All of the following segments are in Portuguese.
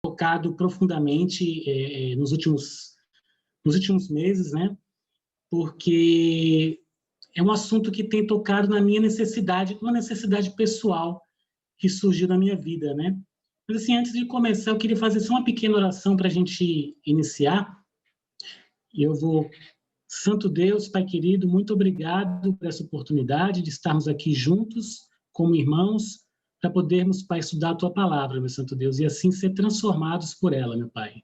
tocado profundamente nos últimos meses, né? Porque é um assunto que tem tocado na minha necessidade, uma necessidade pessoal que surgiu na minha vida, né? Mas, assim, antes de começar, eu queria fazer só uma pequena oração para a gente iniciar. Eu vou... Santo Deus, Pai querido, muito obrigado por essa oportunidade de estarmos aqui juntos, como irmãos, para podermos, Pai, estudar a Tua palavra, meu Santo Deus, e assim ser transformados por ela, meu Pai.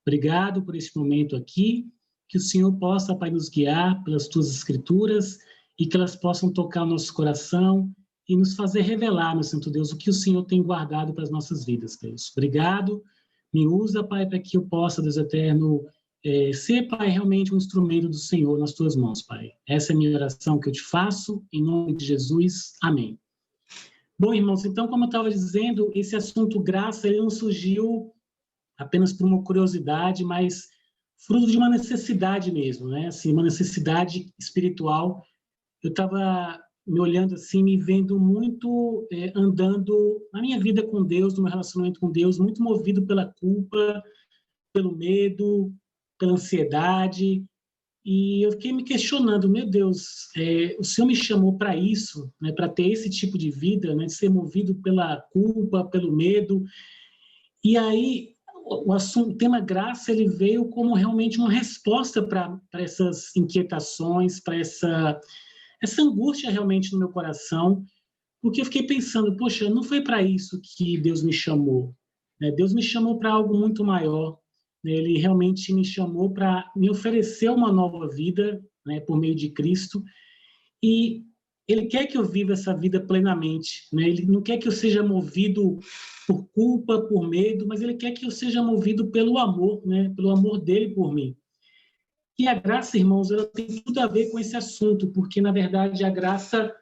Obrigado por este momento aqui, que o Senhor possa, Pai, nos guiar pelas Tuas Escrituras e que elas possam tocar o nosso coração e nos fazer revelar, meu Santo Deus, o que o Senhor tem guardado para as nossas vidas, Deus. Obrigado, me usa, Pai, para que eu possa, Deus eterno, ser, Pai, realmente um instrumento do Senhor nas Tuas mãos, Pai. Essa é a minha oração que eu te faço, em nome de Jesus. Amém. Bom, irmãos, então, como eu estava dizendo, esse assunto graça, ele não surgiu apenas por uma curiosidade, mas fruto de uma necessidade mesmo, né? Assim, uma necessidade espiritual. Eu estava me olhando assim, me vendo muito andando na minha vida com Deus, no meu relacionamento com Deus, muito movido pela culpa, pelo medo, pela ansiedade, e eu fiquei me questionando, meu Deus, o Senhor me chamou para isso, né, para ter esse tipo de vida, né, de ser movido pela culpa, pelo medo, e aí o tema graça, ele veio como realmente uma resposta para essas inquietações, para essa angústia realmente no meu coração, porque eu fiquei pensando, poxa, não foi para isso que Deus me chamou, né? Deus me chamou para algo muito maior, né? Ele realmente me chamou para me oferecer uma nova vida, né, por meio de Cristo, e Ele quer que eu viva essa vida plenamente, né? Ele não quer que eu seja movido por culpa, por medo, mas Ele quer que eu seja movido pelo amor, né, pelo amor dele por mim. E a graça, irmãos, ela tem tudo a ver com esse assunto, porque, na verdade, a graça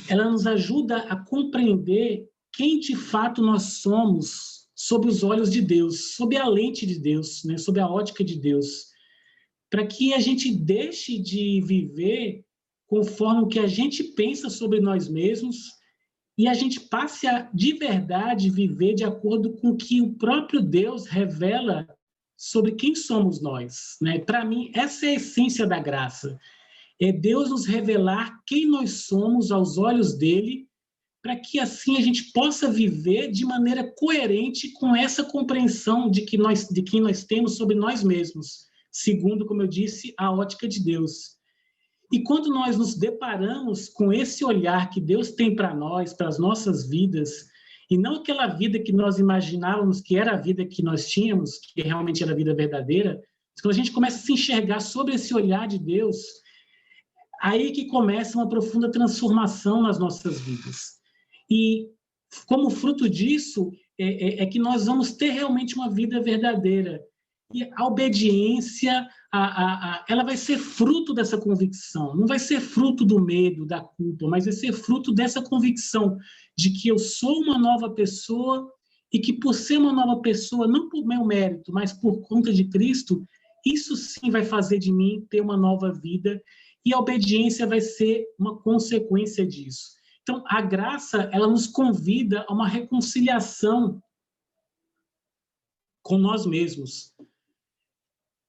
ela nos ajuda a compreender quem de fato nós somos sob os olhos de Deus, sob a lente de Deus, né, sob a ótica de Deus, para que a gente deixe de viver conforme o que a gente pensa sobre nós mesmos e a gente passe a, de verdade, viver de acordo com o que o próprio Deus revela sobre quem somos nós, né? Para mim, essa é a essência da graça. É Deus nos revelar quem nós somos aos olhos dele, para que assim a gente possa viver de maneira coerente com essa compreensão de quem nós temos sobre nós mesmos, segundo, como eu disse, a ótica de Deus. E quando nós nos deparamos com esse olhar que Deus tem para nós, para as nossas vidas, e não aquela vida que nós imaginávamos que era a vida que nós tínhamos, que realmente era a vida verdadeira, quando a gente começa a se enxergar sobre esse olhar de Deus, aí que começa uma profunda transformação nas nossas vidas. E como fruto disso, é que nós vamos ter realmente uma vida verdadeira. E a obediência, ela vai ser fruto dessa convicção, não vai ser fruto do medo, da culpa, mas vai ser fruto dessa convicção de que eu sou uma nova pessoa e que por ser uma nova pessoa, não por meu mérito, mas por conta de Cristo, isso sim vai fazer de mim ter uma nova vida e a obediência vai ser uma consequência disso. Então, a graça, ela nos convida a uma reconciliação com nós mesmos.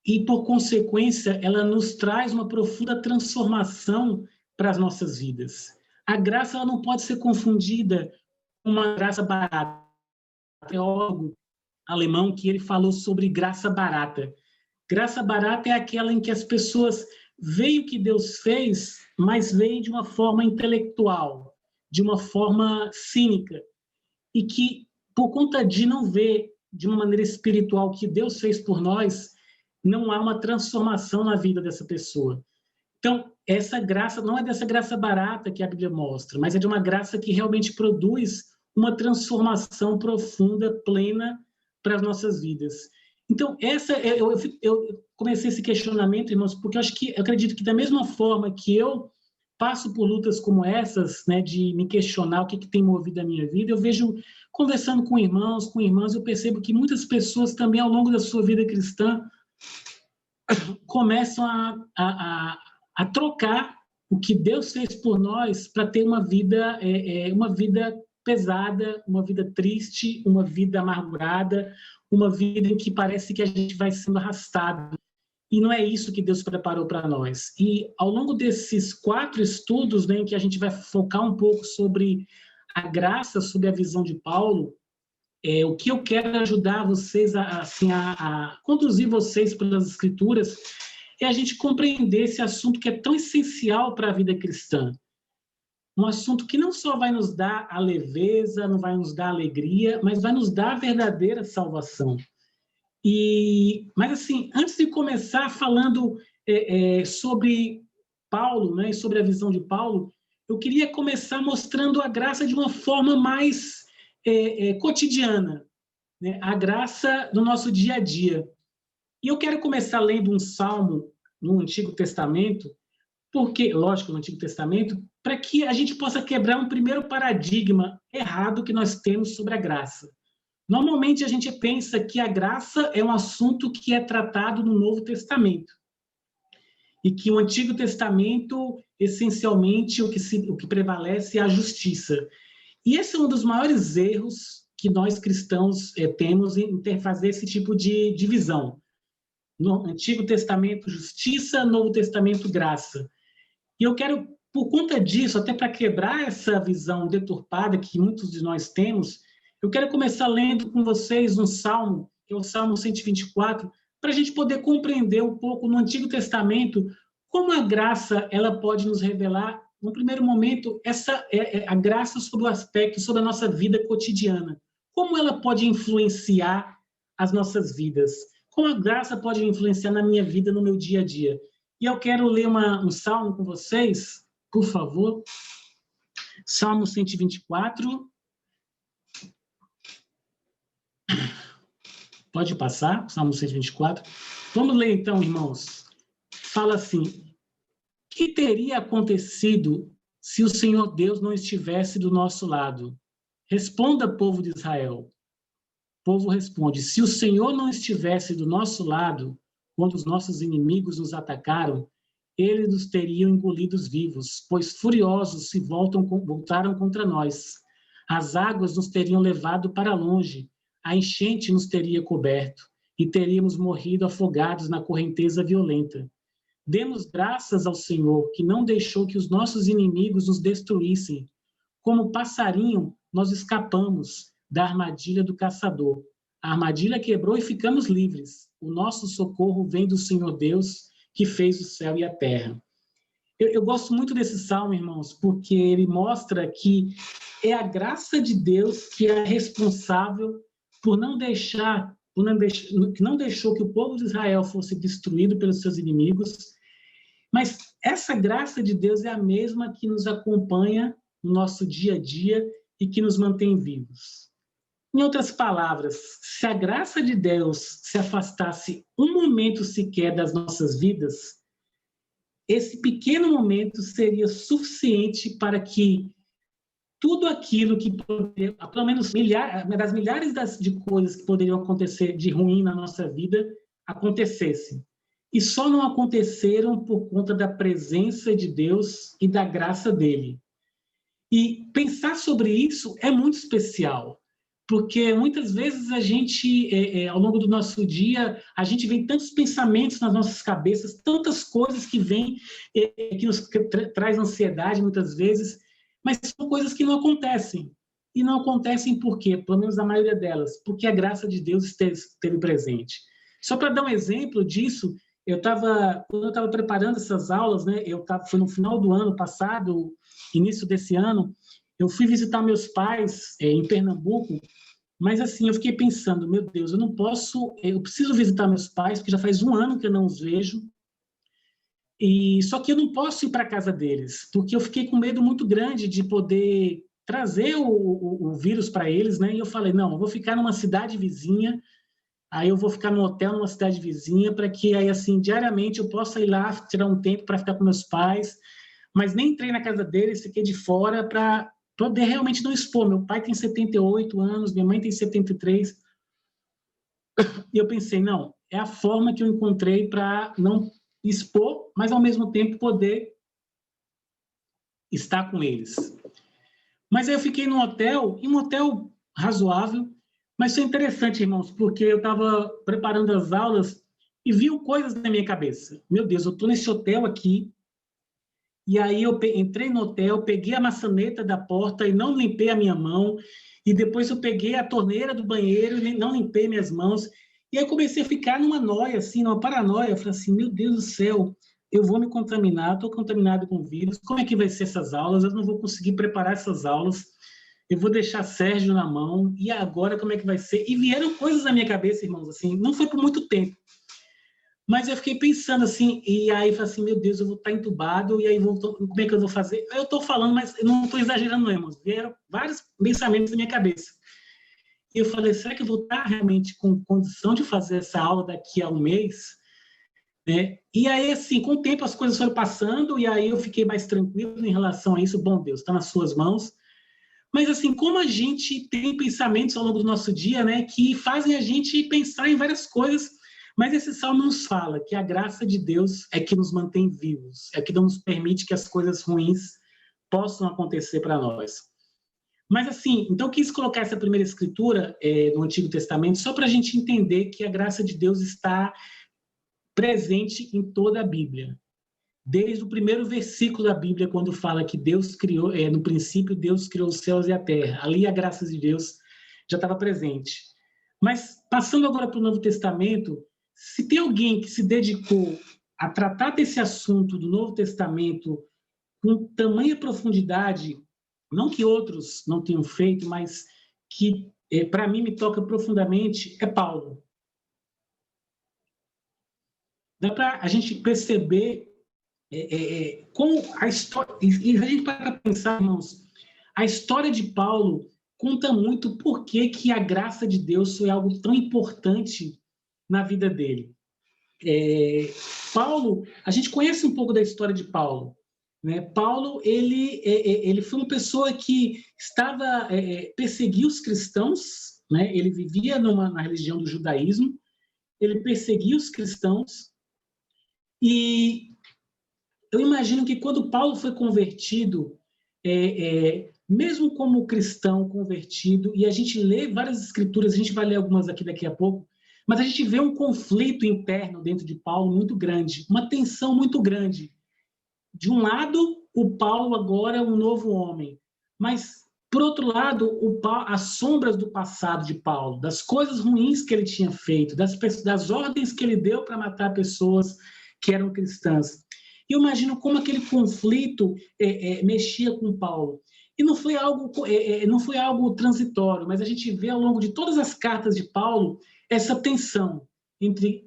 E, por consequência, ela nos traz uma profunda transformação para as nossas vidas. A graça ela não pode ser confundida com uma graça barata. Um teólogo alemão que ele falou sobre graça barata. Graça barata é aquela em que as pessoas veem o que Deus fez, mas veem de uma forma intelectual, de uma forma cínica, e que, por conta de não ver de uma maneira espiritual o que Deus fez por nós, não há uma transformação na vida dessa pessoa. Então, essa graça não é dessa graça barata que a Bíblia mostra, mas é de uma graça que realmente produz uma transformação profunda, plena para as nossas vidas. Então, eu comecei esse questionamento, irmãos, porque eu acredito que da mesma forma que eu passo por lutas como essas, né, de me questionar o que tem movido a minha vida, eu vejo, conversando com irmãos, com irmãs, eu percebo que muitas pessoas também, ao longo da sua vida cristã, começam a trocar o que Deus fez por nós para ter uma vida pesada, uma vida triste, uma vida amargurada, uma vida em que parece que a gente vai sendo arrastado. E não é isso que Deus preparou para nós. E ao longo desses 4 estudos, né, em que a gente vai focar um pouco sobre a graça, sobre a visão de Paulo, o que eu quero ajudar vocês a conduzir vocês pelas Escrituras é a gente compreender esse assunto que é tão essencial para a vida cristã. Um assunto que não só vai nos dar a leveza, não vai nos dar a alegria, mas vai nos dar a verdadeira salvação. Mas, assim, antes de começar falando sobre Paulo, né, sobre a visão de Paulo, eu queria começar mostrando a graça de uma forma mais cotidiana, né, a graça do nosso dia a dia. E eu quero começar lendo um salmo no Antigo Testamento, porque, lógico, no Antigo Testamento, para que a gente possa quebrar um primeiro paradigma errado que nós temos sobre a graça. Normalmente a gente pensa que a graça é um assunto que é tratado no Novo Testamento e que o Antigo Testamento, essencialmente, o que prevalece é a justiça. E esse é um dos maiores erros que nós cristãos temos em fazer esse tipo de divisão. No Antigo Testamento, justiça, Novo Testamento, graça. E eu quero, por conta disso, até para quebrar essa visão deturpada que muitos de nós temos, eu quero começar lendo com vocês um salmo, que é o Salmo 124, para a gente poder compreender um pouco no Antigo Testamento como a graça ela pode nos revelar, no primeiro momento, a graça sobre o aspecto, sobre a nossa vida cotidiana. Como ela pode influenciar as nossas vidas? Como a graça pode influenciar na minha vida, no meu dia a dia? E eu quero ler um salmo com vocês, por favor. Salmo 124. Pode passar, Salmo 124. Vamos ler então, irmãos. Fala assim: que teria acontecido se o Senhor Deus não estivesse do nosso lado? Responda, povo de Israel. O povo responde: se o Senhor não estivesse do nosso lado, quando os nossos inimigos nos atacaram, eles nos teriam engolidos vivos, pois furiosos voltaram contra nós. As águas nos teriam levado para longe, a enchente nos teria coberto, e teríamos morrido afogados na correnteza violenta. Demos graças ao Senhor, que não deixou que os nossos inimigos nos destruíssem. Como passarinho, nós escapamos da armadilha do caçador. A armadilha quebrou e ficamos livres. O nosso socorro vem do Senhor Deus, que fez o céu e a terra. Eu gosto muito desse salmo, irmãos, porque ele mostra que é a graça de Deus que é responsável por que não deixou que o povo de Israel fosse destruído pelos seus inimigos, mas essa graça de Deus é a mesma que nos acompanha no nosso dia a dia e que nos mantém vivos. Em outras palavras, se a graça de Deus se afastasse um momento sequer das nossas vidas, esse pequeno momento seria suficiente para que tudo aquilo que poderia, pelo menos das milhares de coisas que poderiam acontecer de ruim na nossa vida, acontecesse. E só não aconteceram por conta da presença de Deus e da graça dele. E pensar sobre isso é muito especial, porque muitas vezes a gente, ao longo do nosso dia, a gente vê tantos pensamentos nas nossas cabeças, tantas coisas que vêm, que nos traz ansiedade muitas vezes, mas são coisas que não acontecem. E não acontecem por quê? Pelo menos a maioria delas, porque a graça de Deus esteve presente. Só para dar um exemplo disso, quando eu estava preparando essas aulas, né, foi no final do ano passado, início desse ano, eu fui visitar meus pais em Pernambuco, mas assim, eu fiquei pensando, meu Deus, eu preciso visitar meus pais, porque já faz um ano que eu não os vejo, só que eu não posso ir para a casa deles, porque eu fiquei com medo muito grande de poder trazer o vírus para eles, né? E eu falei, não, eu vou ficar numa cidade vizinha, aí eu vou ficar no hotel numa cidade vizinha, para que aí, assim, diariamente eu possa ir lá, tirar um tempo para ficar com meus pais, mas nem entrei na casa deles, fiquei de fora para poder realmente não expor. Meu pai tem 78 anos, minha mãe tem 73, e eu pensei, não, é a forma que eu encontrei para não expor, mas ao mesmo tempo poder estar com eles. Mas aí eu fiquei num hotel, em um hotel razoável, mas foi interessante, irmãos, porque eu estava preparando as aulas e vi coisas na minha cabeça. Meu Deus, eu estou nesse hotel aqui, e aí eu entrei no hotel, peguei a maçaneta da porta e não limpei a minha mão, e depois eu peguei a torneira do banheiro e não limpei minhas mãos, e aí eu comecei a ficar numa noia, assim, numa paranoia. Eu falei assim, meu Deus do céu, eu vou me contaminar, estou contaminado com vírus, como é que vai ser essas aulas? Eu não vou conseguir preparar essas aulas, eu vou deixar Sérgio na mão, e agora como é que vai ser? E vieram coisas na minha cabeça, irmãos, assim, não foi por muito tempo, mas eu fiquei pensando assim, e aí falei assim, meu Deus, eu vou estar entubado, e aí como é que eu vou fazer? Eu estou falando, mas eu não estou exagerando, não, irmãos. Vieram vários pensamentos na minha cabeça. E eu falei, será que eu vou estar realmente com condição de fazer essa aula daqui a um mês? Né? E aí, assim, com o tempo as coisas foram passando, e aí eu fiquei mais tranquilo em relação a isso. Bom, Deus, está nas suas mãos. Mas, assim, como a gente tem pensamentos ao longo do nosso dia, né, que fazem a gente pensar em várias coisas, mas esse salmo nos fala que a graça de Deus é que nos mantém vivos, é que não nos permite que as coisas ruins possam acontecer para nós. Mas, assim, então eu quis colocar essa primeira escritura no Antigo Testamento só para a gente entender que a graça de Deus está presente em toda a Bíblia. Desde o primeiro versículo da Bíblia, quando fala que Deus criou, no princípio Deus criou os céus e a terra. Ali a graça de Deus já estava presente. Mas, passando agora para o Novo Testamento, se tem alguém que se dedicou a tratar desse assunto do Novo Testamento com tamanha profundidade, não que outros não tenham feito, mas que, para mim, me toca profundamente, é Paulo. Dá para a gente perceber como a história, e a gente para pensar, irmãos, a história de Paulo conta muito por que a graça de Deus foi algo tão importante na vida dele. Paulo, a gente conhece um pouco da história de Paulo, né? Paulo, ele foi uma pessoa que estava perseguia os cristãos, né? Ele vivia na religião do judaísmo, ele perseguia os cristãos, e eu imagino que quando Paulo foi convertido, mesmo como cristão convertido, e a gente lê várias escrituras, a gente vai ler algumas aqui daqui a pouco, mas a gente vê um conflito interno dentro de Paulo muito grande, uma tensão muito grande. De um lado, o Paulo agora é um novo homem, mas, por outro lado, as sombras do passado de Paulo, das coisas ruins que ele tinha feito, das ordens que ele deu para matar pessoas que eram cristãs. E eu imagino como aquele conflito mexia com Paulo. E não foi algo transitório, mas a gente vê ao longo de todas as cartas de Paulo essa tensão entre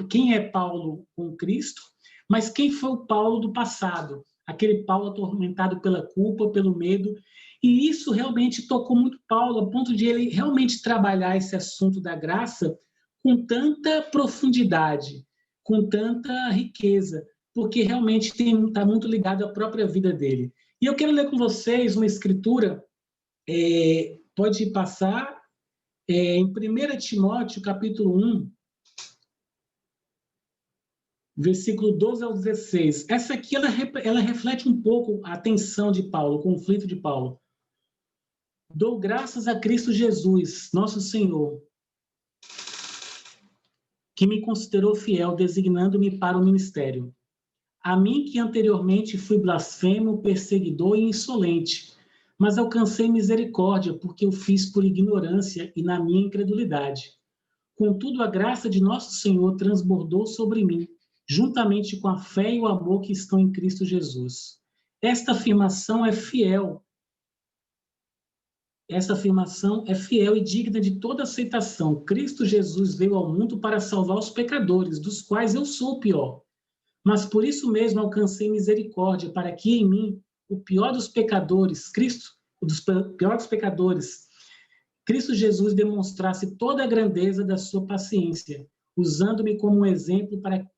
quem é Paulo com Cristo, mas quem foi o Paulo do passado, aquele Paulo atormentado pela culpa, pelo medo. E isso realmente tocou muito Paulo, a ponto de ele realmente trabalhar esse assunto da graça com tanta profundidade, com tanta riqueza, porque realmente está muito ligado à própria vida dele. E eu quero ler com vocês uma escritura, pode passar, em 1 Timóteo, capítulo 1, versículo 12 ao 16. Essa aqui, ela reflete um pouco a tensão de Paulo, o conflito de Paulo. Dou graças a Cristo Jesus, nosso Senhor, que me considerou fiel, designando-me para o ministério. A mim que anteriormente fui blasfemo, perseguidor e insolente, mas alcancei misericórdia, porque o fiz por ignorância e na minha incredulidade. Contudo, a graça de nosso Senhor transbordou sobre mim, juntamente com a fé e o amor que estão em Cristo Jesus. Esta afirmação é fiel. Essa afirmação é fiel e digna de toda aceitação. Cristo Jesus veio ao mundo para salvar os pecadores, dos quais eu sou o pior. Mas por isso mesmo alcancei misericórdia, para que em mim, o pior dos pecadores, Cristo Jesus demonstrasse toda a grandeza da sua paciência, usando-me como um exemplo para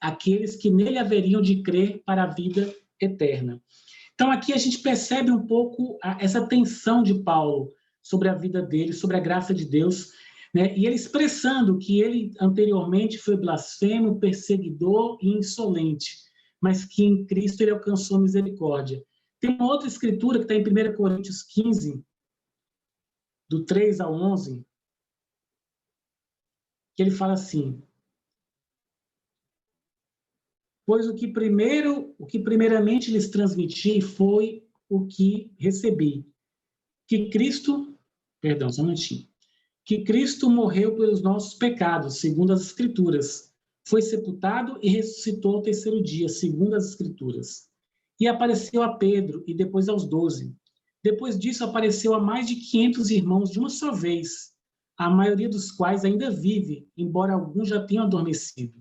aqueles que nele haveriam de crer para a vida eterna. Então, aqui a gente percebe um pouco essa tensão de Paulo sobre a vida dele, sobre a graça de Deus, né? E ele expressando que ele anteriormente foi blasfemo, perseguidor e insolente, mas que em Cristo ele alcançou misericórdia. Tem uma outra escritura que está em 1 Coríntios 15, do 3 ao 11, que ele fala assim: pois o que primeiramente lhes transmiti foi o que recebi, que Cristo, perdão, só um minutinho, que Cristo morreu pelos nossos pecados, segundo as Escrituras, foi sepultado e ressuscitou ao terceiro dia, segundo as Escrituras. E apareceu a Pedro e depois aos 12. Depois disso apareceu a mais de 500 irmãos de uma só vez, a maioria dos quais ainda vive, embora alguns já tenham adormecido.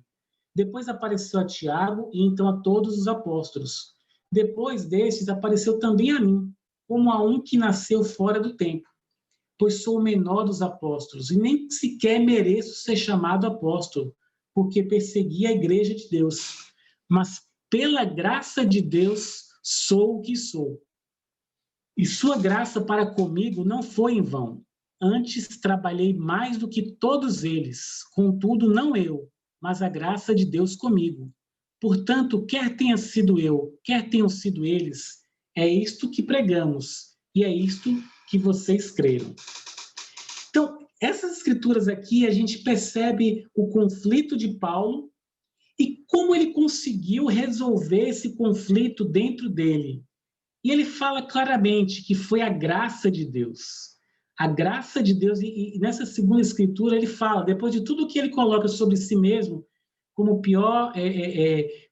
Depois apareceu a Tiago e então a todos os apóstolos. Depois destes apareceu também a mim, como a um que nasceu fora do tempo, pois sou o menor dos apóstolos e nem sequer mereço ser chamado apóstolo, porque persegui a igreja de Deus. Mas pela graça de Deus sou o que sou. E sua graça para comigo não foi em vão. Antes trabalhei mais do que todos eles, contudo não eu, mas a graça de Deus comigo. Portanto, quer tenha sido eu, quer tenham sido eles, é isto que pregamos, e é isto que vocês creram. Então, essas escrituras aqui, a gente percebe o conflito de Paulo e como ele conseguiu resolver esse conflito dentro dele. E ele fala claramente que foi a graça de Deus. A graça de Deus, e nessa segunda escritura ele fala, depois de tudo que ele coloca sobre si mesmo, como o pior,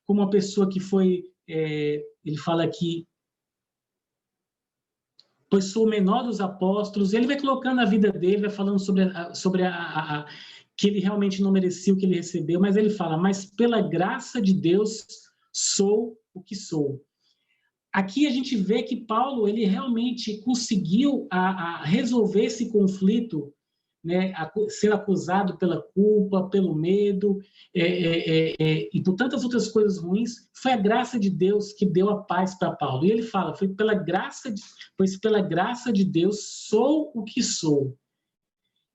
como uma pessoa que foi, ele fala aqui, pois sou o menor dos apóstolos, ele vai colocando a vida dele, vai falando sobre que ele realmente não merecia o que ele recebeu, mas ele fala, mas pela graça de Deus sou o que sou. Aqui a gente vê que Paulo ele realmente conseguiu resolver esse conflito, né, ser acusado pela culpa, pelo medo e por tantas outras coisas ruins. Foi a graça de Deus que deu a paz para Paulo. E ele fala, pois pela graça de Deus sou o que sou.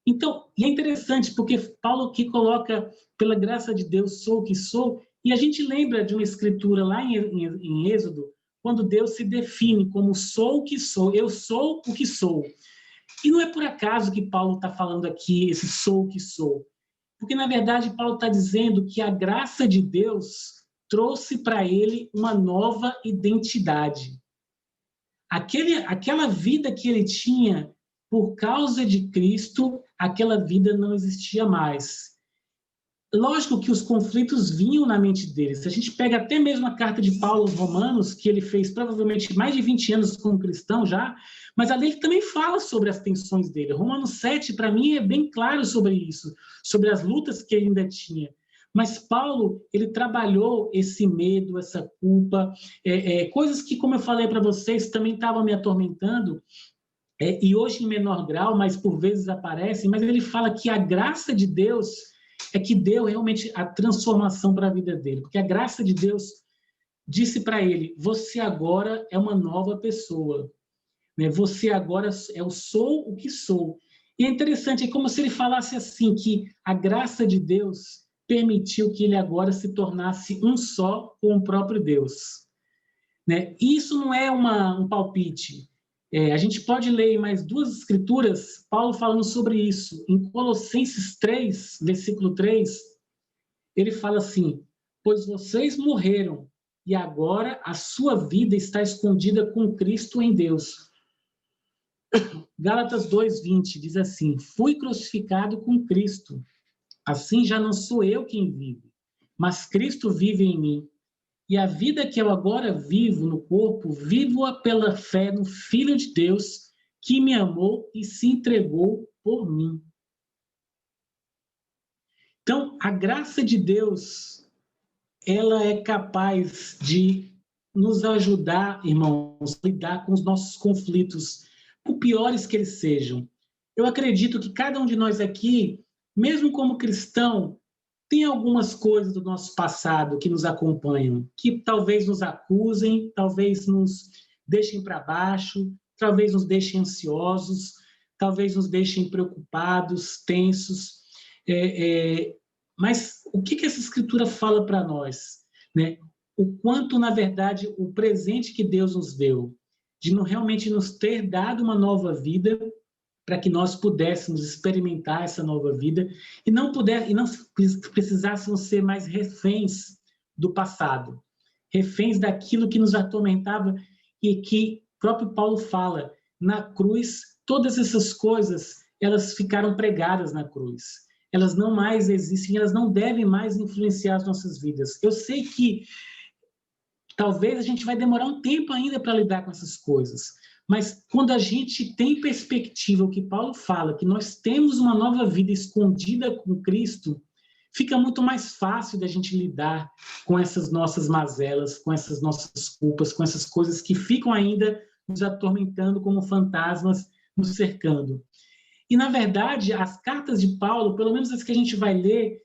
Então, e é interessante porque Paulo aqui coloca pela graça de Deus sou o que sou, e a gente lembra de uma escritura lá em Êxodo, quando Deus se define como sou o que sou, eu sou o que sou. E não é por acaso que Paulo está falando aqui, esse sou o que sou. Porque, na verdade, Paulo está dizendo que a graça de Deus trouxe para ele uma nova identidade. Aquela vida que ele tinha por causa de Cristo, aquela vida não existia mais. Lógico que os conflitos vinham na mente dele. Se a gente pega até mesmo a carta de Paulo aos Romanos, que ele fez provavelmente mais de 20 anos como cristão já, mas ali ele também fala sobre as tensões dele. Romanos 7, para mim, é bem claro sobre isso, sobre as lutas que ele ainda tinha. Mas Paulo, ele trabalhou esse medo, essa culpa, coisas que, como eu falei para vocês, também estavam me atormentando, e hoje em menor grau, mas por vezes aparecem, mas ele fala que a graça de Deus é que deu realmente a transformação para a vida dele, porque a graça de Deus disse para ele, você agora é uma nova pessoa, né? Você agora eu sou o que sou. E é interessante, é como se ele falasse assim, que a graça de Deus permitiu que ele agora se tornasse um só com o próprio Deus, né? Isso não é um palpite. A gente pode ler mais duas escrituras, Paulo falando sobre isso. Em Colossenses 3, versículo 3, ele fala assim, pois vocês morreram, e agora a sua vida está escondida com Cristo em Deus. Gálatas 2:20 diz assim, fui crucificado com Cristo, assim já não sou eu quem vive, mas Cristo vive em mim. E a vida que eu agora vivo no corpo, vivo-a pela fé no Filho de Deus, que me amou e se entregou por mim. Então, a graça de Deus, ela é capaz de nos ajudar, irmãos, a lidar com os nossos conflitos, por piores que eles sejam. Eu acredito que cada um de nós aqui, mesmo como cristão, tem algumas coisas do nosso passado que nos acompanham, que talvez nos acusem, talvez nos deixem para baixo, talvez nos deixem ansiosos, talvez nos deixem preocupados, tensos. Mas o que essa escritura fala para nós, né? O quanto, na verdade, o presente que Deus nos deu, de não realmente nos ter dado uma nova vida para que nós pudéssemos experimentar essa nova vida e não precisássemos ser mais reféns do passado, reféns daquilo que nos atormentava e que o próprio Paulo fala, na cruz, todas essas coisas, elas ficaram pregadas na cruz. Elas não mais existem, elas não devem mais influenciar as nossas vidas. Eu sei que talvez a gente vai demorar um tempo ainda para lidar com essas coisas, mas quando a gente tem perspectiva, o que Paulo fala, que nós temos uma nova vida escondida com Cristo, fica muito mais fácil da gente lidar com essas nossas mazelas, com essas nossas culpas, com essas coisas que ficam ainda nos atormentando como fantasmas, nos cercando. E, na verdade, as cartas de Paulo, pelo menos as que a gente vai ler,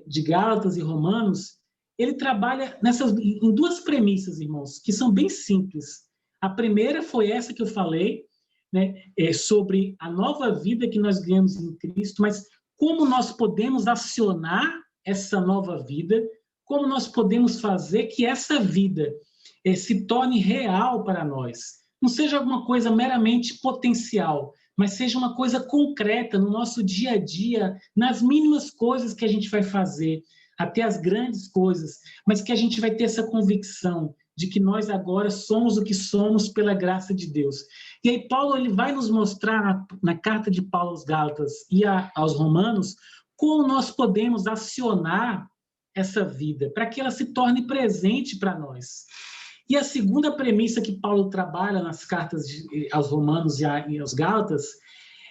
de Gálatas e Romanos, ele trabalha em duas premissas, irmãos, que são bem simples. A primeira foi essa que eu falei, né, sobre a nova vida que nós ganhamos em Cristo, mas como nós podemos acionar essa nova vida, como nós podemos fazer que essa vida se torne real para nós. Não seja alguma coisa meramente potencial, mas seja uma coisa concreta no nosso dia a dia, nas mínimas coisas que a gente vai fazer, até as grandes coisas, mas que a gente vai ter essa convicção de que nós agora somos o que somos pela graça de Deus. E aí Paulo ele vai nos mostrar na carta de Paulo aos Gálatas e aos Romanos como nós podemos acionar essa vida para que ela se torne presente para nós. E a segunda premissa que Paulo trabalha nas cartas aos Romanos e aos Gálatas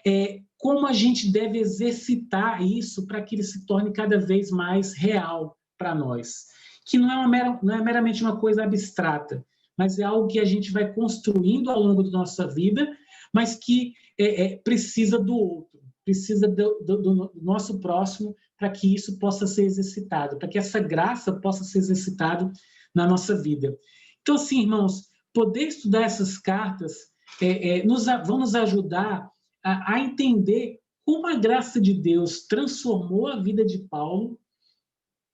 é como a gente deve exercitar isso para que ele se torne cada vez mais real para nós. Que não é meramente uma coisa abstrata, mas é algo que a gente vai construindo ao longo da nossa vida, mas que precisa do outro, precisa do nosso próximo para que isso possa ser exercitado, para que essa graça possa ser exercitada na nossa vida. Então, assim, irmãos, poder estudar essas cartas vão nos ajudar a entender como a graça de Deus transformou a vida de Paulo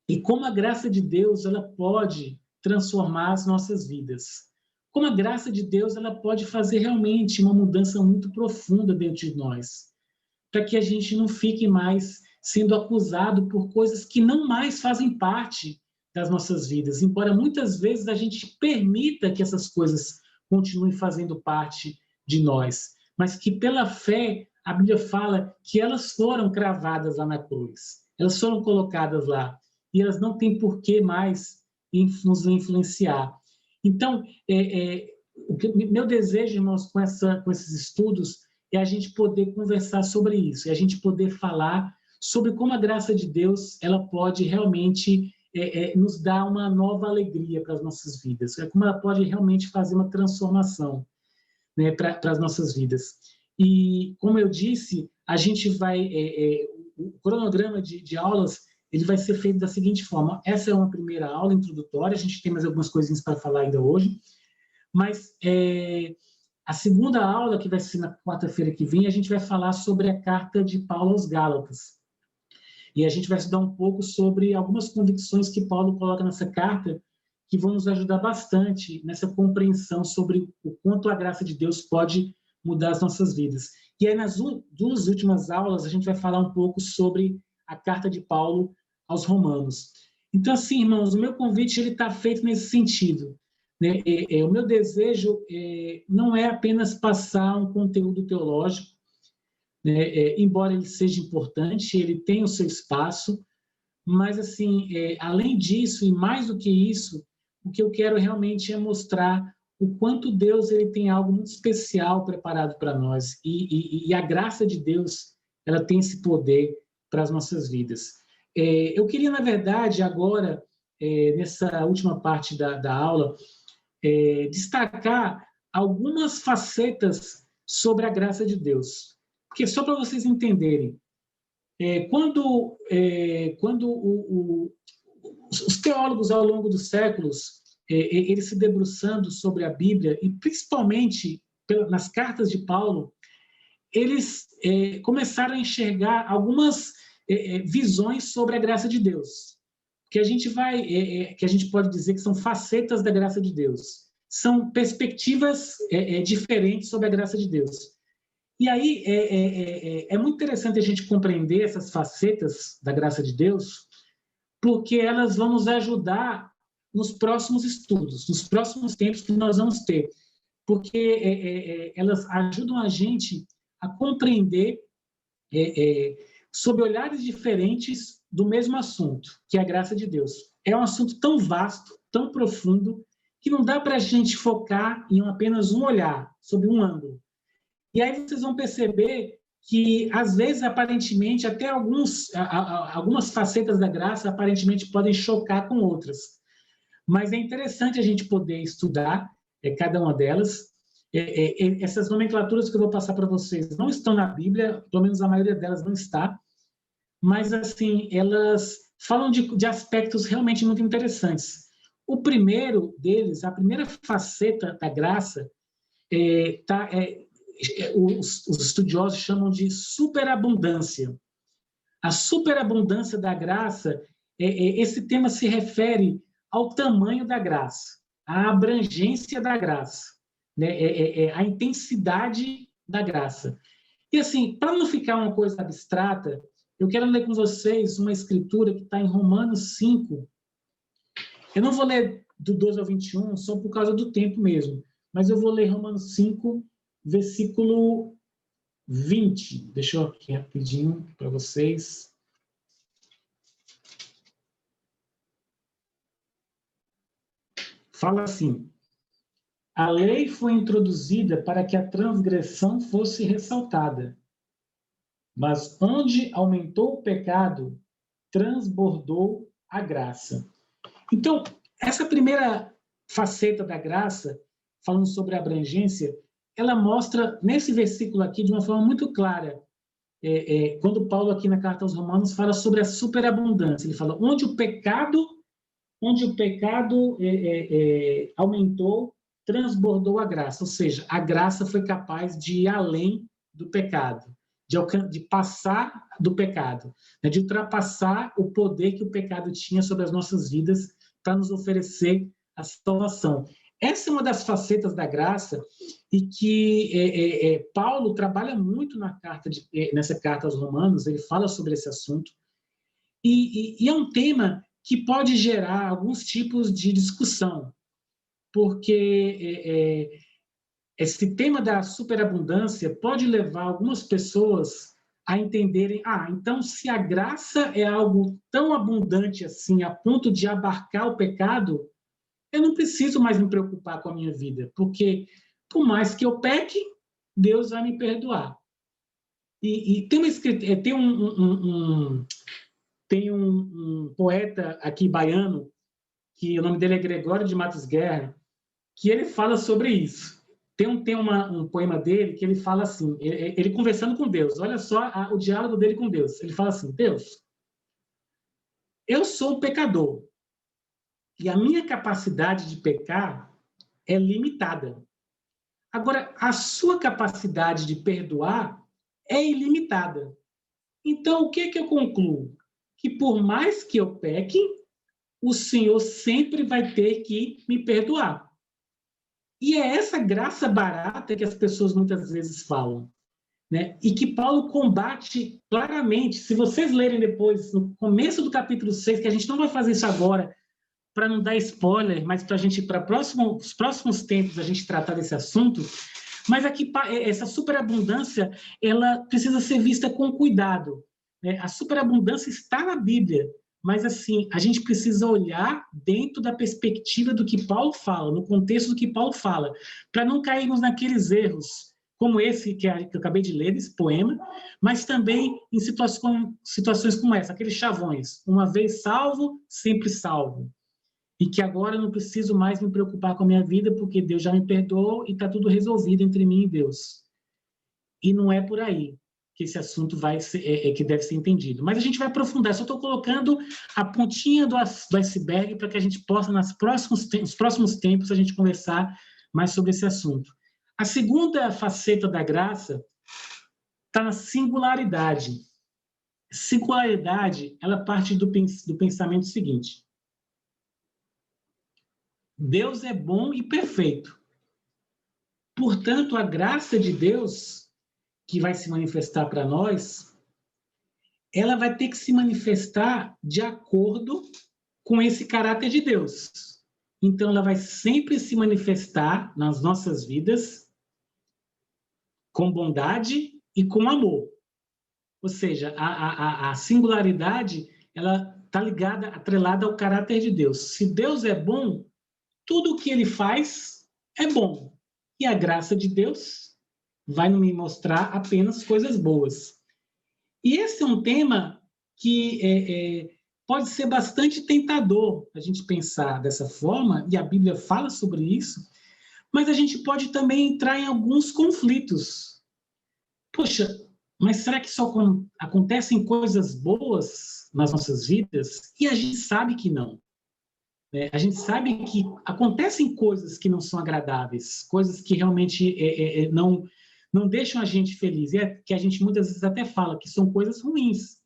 e como a graça de Deus ela pode transformar as nossas vidas. Como a graça de Deus ela pode fazer realmente uma mudança muito profunda dentro de nós, para que a gente não fique mais sendo acusado por coisas que não mais fazem parte das nossas vidas, embora muitas vezes a gente permita que essas coisas continuem fazendo parte de nós, mas que pela fé a Bíblia fala que elas foram cravadas lá na cruz, elas foram colocadas lá, e elas não têm por que mais nos influenciar. Então, meu desejo, irmãos, com esses estudos, é a gente poder conversar sobre isso, é a gente poder falar sobre como a graça de Deus ela pode realmente nos dar uma nova alegria para as nossas vidas, como ela pode realmente fazer uma transformação, né, para as nossas vidas. E, como eu disse, a gente vai... o cronograma de aulas ele vai ser feito da seguinte forma. Essa é uma primeira aula introdutória, a gente tem mais algumas coisinhas para falar ainda hoje, mas a segunda aula, que vai ser na quarta-feira que vem, a gente vai falar sobre a carta de Paulo aos Gálatas. E a gente vai estudar um pouco sobre algumas convicções que Paulo coloca nessa carta, que vão nos ajudar bastante nessa compreensão sobre o quanto a graça de Deus pode mudar as nossas vidas. E aí, nas duas últimas aulas, a gente vai falar um pouco sobre a carta de Paulo aos Romanos. Então, assim, irmãos, o meu convite está feito nesse sentido, né? O meu desejo não é apenas passar um conteúdo teológico, né? Embora ele seja importante, ele tem o seu espaço, mas, assim, além disso, e mais do que isso, o que eu quero realmente é mostrar o quanto Deus ele tem algo muito especial preparado para nós, e a graça de Deus ela tem esse poder para as nossas vidas. Eu queria, na verdade, agora, nessa última parte da aula, destacar algumas facetas sobre a graça de Deus. Porque, só para vocês entenderem, quando os teólogos, ao longo dos séculos, eles se debruçando sobre a Bíblia, e principalmente nas cartas de Paulo, eles começaram a enxergar algumas visões sobre a graça de Deus, que a gente pode dizer que são facetas da graça de Deus. são perspectivas diferentes sobre a graça de Deus. E aí é muito interessante a gente compreender essas facetas da graça de Deus, porque elas vão nos ajudar nos próximos estudos, nos próximos tempos que nós vamos ter, porque elas ajudam a gente a compreender sob olhares diferentes do mesmo assunto, que é a graça de Deus. É um assunto tão vasto, tão profundo, que não dá para a gente focar em apenas um olhar, sob um ângulo. E aí vocês vão perceber que, às vezes, aparentemente, até algumas facetas da graça, aparentemente, podem chocar com outras. Mas é interessante a gente poder estudar cada uma delas. Essas nomenclaturas que eu vou passar para vocês não estão na Bíblia, pelo menos a maioria delas não está, mas, assim, elas falam de aspectos realmente muito interessantes. O primeiro deles, a primeira faceta da graça, os estudiosos chamam de superabundância. A superabundância da graça, esse tema se refere ao tamanho da graça, à abrangência da graça, né? A intensidade da graça. E assim, para não ficar uma coisa abstrata, eu quero ler com vocês uma escritura que está em Romanos 5. Eu não vou ler do 12 ao 21, só por causa do tempo mesmo, mas eu vou ler Romanos 5, versículo 20. Deixa eu aqui rapidinho para vocês. Fala assim: a lei foi introduzida para que a transgressão fosse ressaltada, mas onde aumentou o pecado, transbordou a graça. Então, essa primeira faceta da graça, falando sobre a abrangência, ela mostra, nesse versículo aqui, de uma forma muito clara, quando Paulo, aqui na Carta aos Romanos, fala sobre a superabundância. Ele fala, onde o pecado aumentou, transbordou a graça. Ou seja, a graça foi capaz de ir além do pecado, de passar do pecado, né, de ultrapassar o poder que o pecado tinha sobre as nossas vidas para nos oferecer a salvação. Essa é uma das facetas da graça e que Paulo trabalha muito nessa carta aos Romanos, ele fala sobre esse assunto, e é um tema que pode gerar alguns tipos de discussão, porque esse tema da superabundância pode levar algumas pessoas a entenderem, então se a graça é algo tão abundante assim, a ponto de abarcar o pecado, eu não preciso mais me preocupar com a minha vida, porque por mais que eu peque, Deus vai me perdoar. E tem um poeta aqui baiano, que o nome dele é Gregório de Matos Guerra, que ele fala sobre isso. Tem um poema dele que ele fala assim, ele conversando com Deus, olha só o diálogo dele com Deus. Ele fala assim, Deus, eu sou um pecador, e a minha capacidade de pecar é limitada. Agora, a sua capacidade de perdoar é ilimitada. Então, o que eu concluo? Que por mais que eu peque, o Senhor sempre vai ter que me perdoar. E é essa graça barata que as pessoas muitas vezes falam, né? E que Paulo combate claramente. Se vocês lerem depois, no começo do capítulo 6, que a gente não vai fazer isso agora, para não dar spoiler, mas para a gente, para os próximos tempos, a gente tratar desse assunto, mas aqui essa superabundância, ela precisa ser vista com cuidado, né? A superabundância está na Bíblia, mas assim, a gente precisa olhar dentro da perspectiva do que Paulo fala, no contexto do que Paulo fala, para não cairmos naqueles erros, como esse que eu acabei de ler, esse poema, mas também em situações como essa, aqueles chavões, uma vez salvo, sempre salvo. E que agora eu não preciso mais me preocupar com a minha vida, porque Deus já me perdoou e está tudo resolvido entre mim e Deus. E não é por aí que esse assunto que deve ser entendido. Mas a gente vai aprofundar. Só estou colocando a pontinha do iceberg para que a gente possa, nos próximos tempos, a gente conversar mais sobre esse assunto. A segunda faceta da graça está na singularidade. Singularidade, ela parte do pensamento seguinte. Deus é bom e perfeito. Portanto, a graça de Deus, que vai se manifestar para nós, ela vai ter que se manifestar de acordo com esse caráter de Deus. Então, ela vai sempre se manifestar nas nossas vidas com bondade e com amor. Ou seja, a singularidade, ela está ligada, atrelada ao caráter de Deus. Se Deus é bom, tudo o que ele faz é bom. E a graça de Deus vai me mostrar apenas coisas boas. E esse é um tema que pode ser bastante tentador a gente pensar dessa forma, e a Bíblia fala sobre isso, mas a gente pode também entrar em alguns conflitos. Poxa, mas será que só acontecem coisas boas nas nossas vidas? E a gente sabe que não. A gente sabe que acontecem coisas que não são agradáveis, coisas que realmente não deixam a gente feliz, que a gente muitas vezes até fala que são coisas ruins.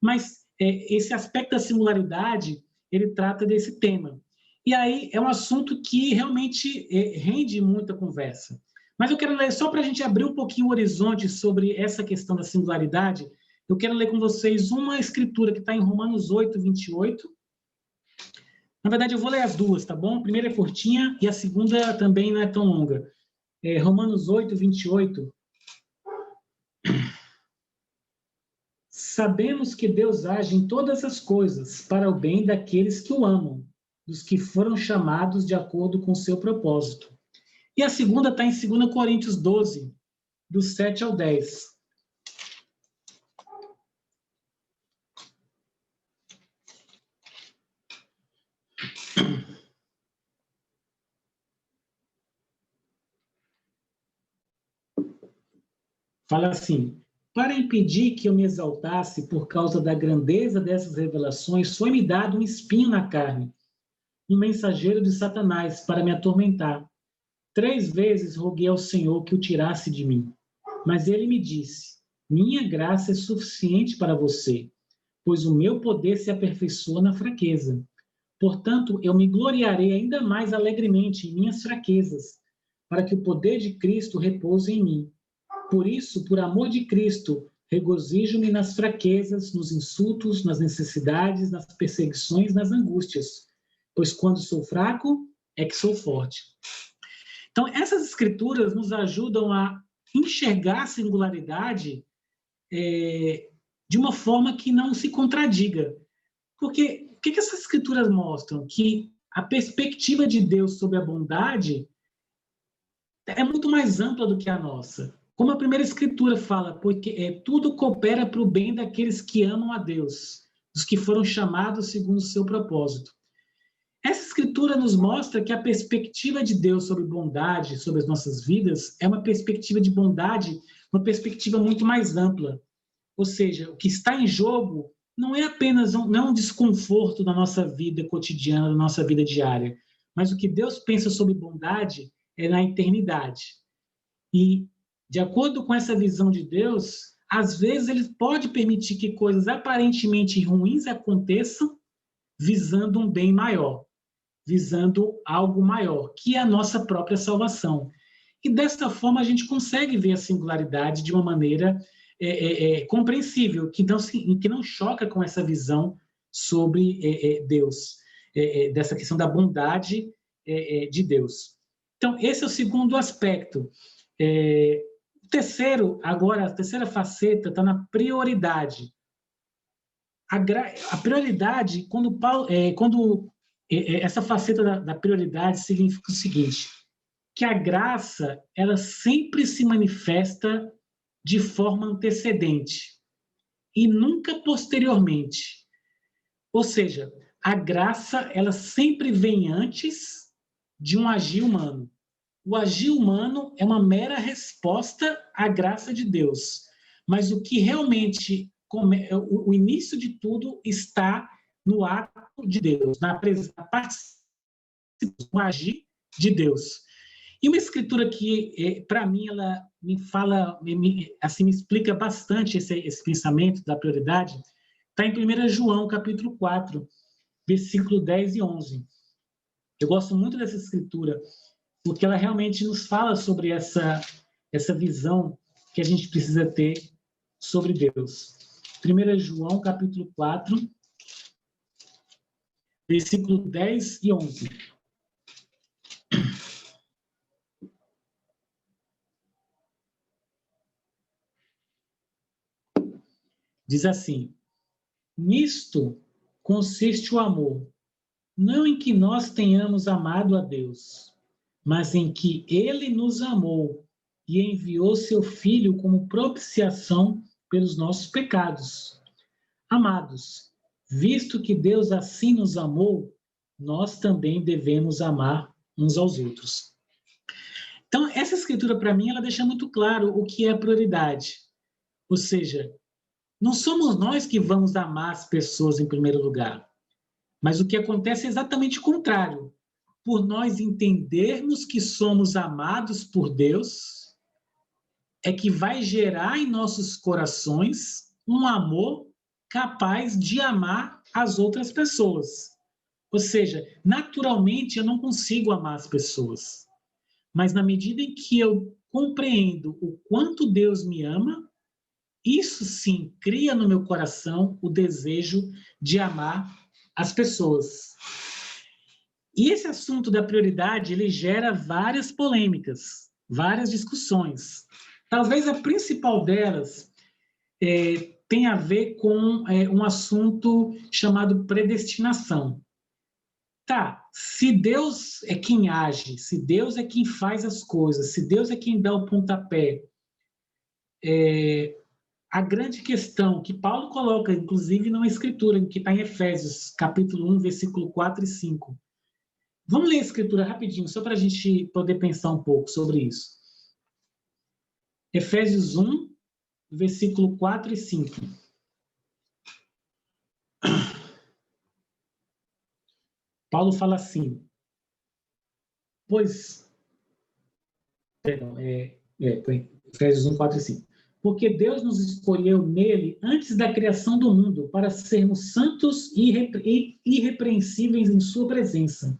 Mas esse aspecto da singularidade, ele trata desse tema. E aí é um assunto que realmente rende muita conversa. Mas eu quero ler, só para a gente abrir um pouquinho o horizonte sobre essa questão da singularidade, eu quero ler com vocês uma escritura que está em Romanos 8, 28. Na verdade, eu vou ler as duas, tá bom? A primeira é curtinha e a segunda também não é tão longa. Romanos 8, 28. Sabemos que Deus age em todas as coisas para o bem daqueles que o amam, dos que foram chamados de acordo com o seu propósito. E a segunda está em 2 Coríntios 12, do 7 ao 10. Fala assim: para impedir que eu me exaltasse por causa da grandeza dessas revelações, foi-me dado um espinho na carne, um mensageiro de Satanás para me atormentar. 3 vezes roguei ao Senhor que o tirasse de mim. Mas ele me disse: minha graça é suficiente para você, pois o meu poder se aperfeiçoa na fraqueza. Portanto, eu me gloriarei ainda mais alegremente em minhas fraquezas, para que o poder de Cristo repouse em mim. Por isso, por amor de Cristo, regozijo-me nas fraquezas, nos insultos, nas necessidades, nas perseguições, nas angústias, pois quando sou fraco, é que sou forte. Então, essas escrituras nos ajudam a enxergar a singularidade de uma forma que não se contradiga. Porque o que essas escrituras mostram? Que a perspectiva de Deus sobre a bondade é muito mais ampla do que a nossa. Como a primeira escritura fala, porque tudo coopera para o bem daqueles que amam a Deus, dos que foram chamados segundo o seu propósito. Essa escritura nos mostra que a perspectiva de Deus sobre bondade, sobre as nossas vidas, é uma perspectiva de bondade, uma perspectiva muito mais ampla. Ou seja, o que está em jogo não é apenas um desconforto da nossa vida cotidiana, da nossa vida diária, mas o que Deus pensa sobre bondade é na eternidade. E, de acordo com essa visão de Deus, às vezes ele pode permitir que coisas aparentemente ruins aconteçam visando um bem maior, visando algo maior, que é a nossa própria salvação. E dessa forma a gente consegue ver a singularidade de uma maneira compreensível, que não choca com essa visão sobre Deus, dessa questão da bondade de Deus. Então, esse é o segundo aspecto. O terceiro, agora, a terceira faceta está na prioridade. A prioridade, quando essa faceta da prioridade significa o seguinte, que a graça, ela sempre se manifesta de forma antecedente e nunca posteriormente. Ou seja, a graça, ela sempre vem antes de um agir humano. O agir humano é uma mera resposta à graça de Deus. Mas o que realmente, o início de tudo está no ato de Deus, na participação, no agir de Deus. E uma escritura que, para mim, ela me fala, me explica bastante esse pensamento da prioridade, está em 1 João, capítulo 4, versículo 10 e 11. Eu gosto muito dessa escritura, porque ela realmente nos fala sobre essa visão que a gente precisa ter sobre Deus. 1 João, capítulo 4, versículo 10 e 11. Diz assim: nisto consiste o amor, não em que nós tenhamos amado a Deus, mas em que Ele nos amou e enviou seu Filho como propiciação pelos nossos pecados. Amados, visto que Deus assim nos amou, nós também devemos amar uns aos outros. Então, essa escritura, para mim, ela deixa muito claro o que é a prioridade. Ou seja, não somos nós que vamos amar as pessoas em primeiro lugar, mas o que acontece é exatamente o contrário. Por nós entendermos que somos amados por Deus, é que vai gerar em nossos corações um amor capaz de amar as outras pessoas. Ou seja, naturalmente eu não consigo amar as pessoas, mas na medida em que eu compreendo o quanto Deus me ama, isso sim cria no meu coração o desejo de amar as pessoas. E esse assunto da prioridade, ele gera várias polêmicas, várias discussões. Talvez a principal delas tenha a ver com um assunto chamado predestinação. Tá, se Deus é quem age, se Deus é quem faz as coisas, se Deus é quem dá o pontapé, a grande questão que Paulo coloca, inclusive numa escritura, que está em Efésios, capítulo 1, versículo 4 e 5. Vamos ler a escritura rapidinho, só para a gente poder pensar um pouco sobre isso. Efésios 1, versículo 4 e 5. Paulo fala assim, Efésios 1, 4 e 5. Porque Deus nos escolheu nele antes da criação do mundo para sermos santos e irrepreensíveis em sua presença.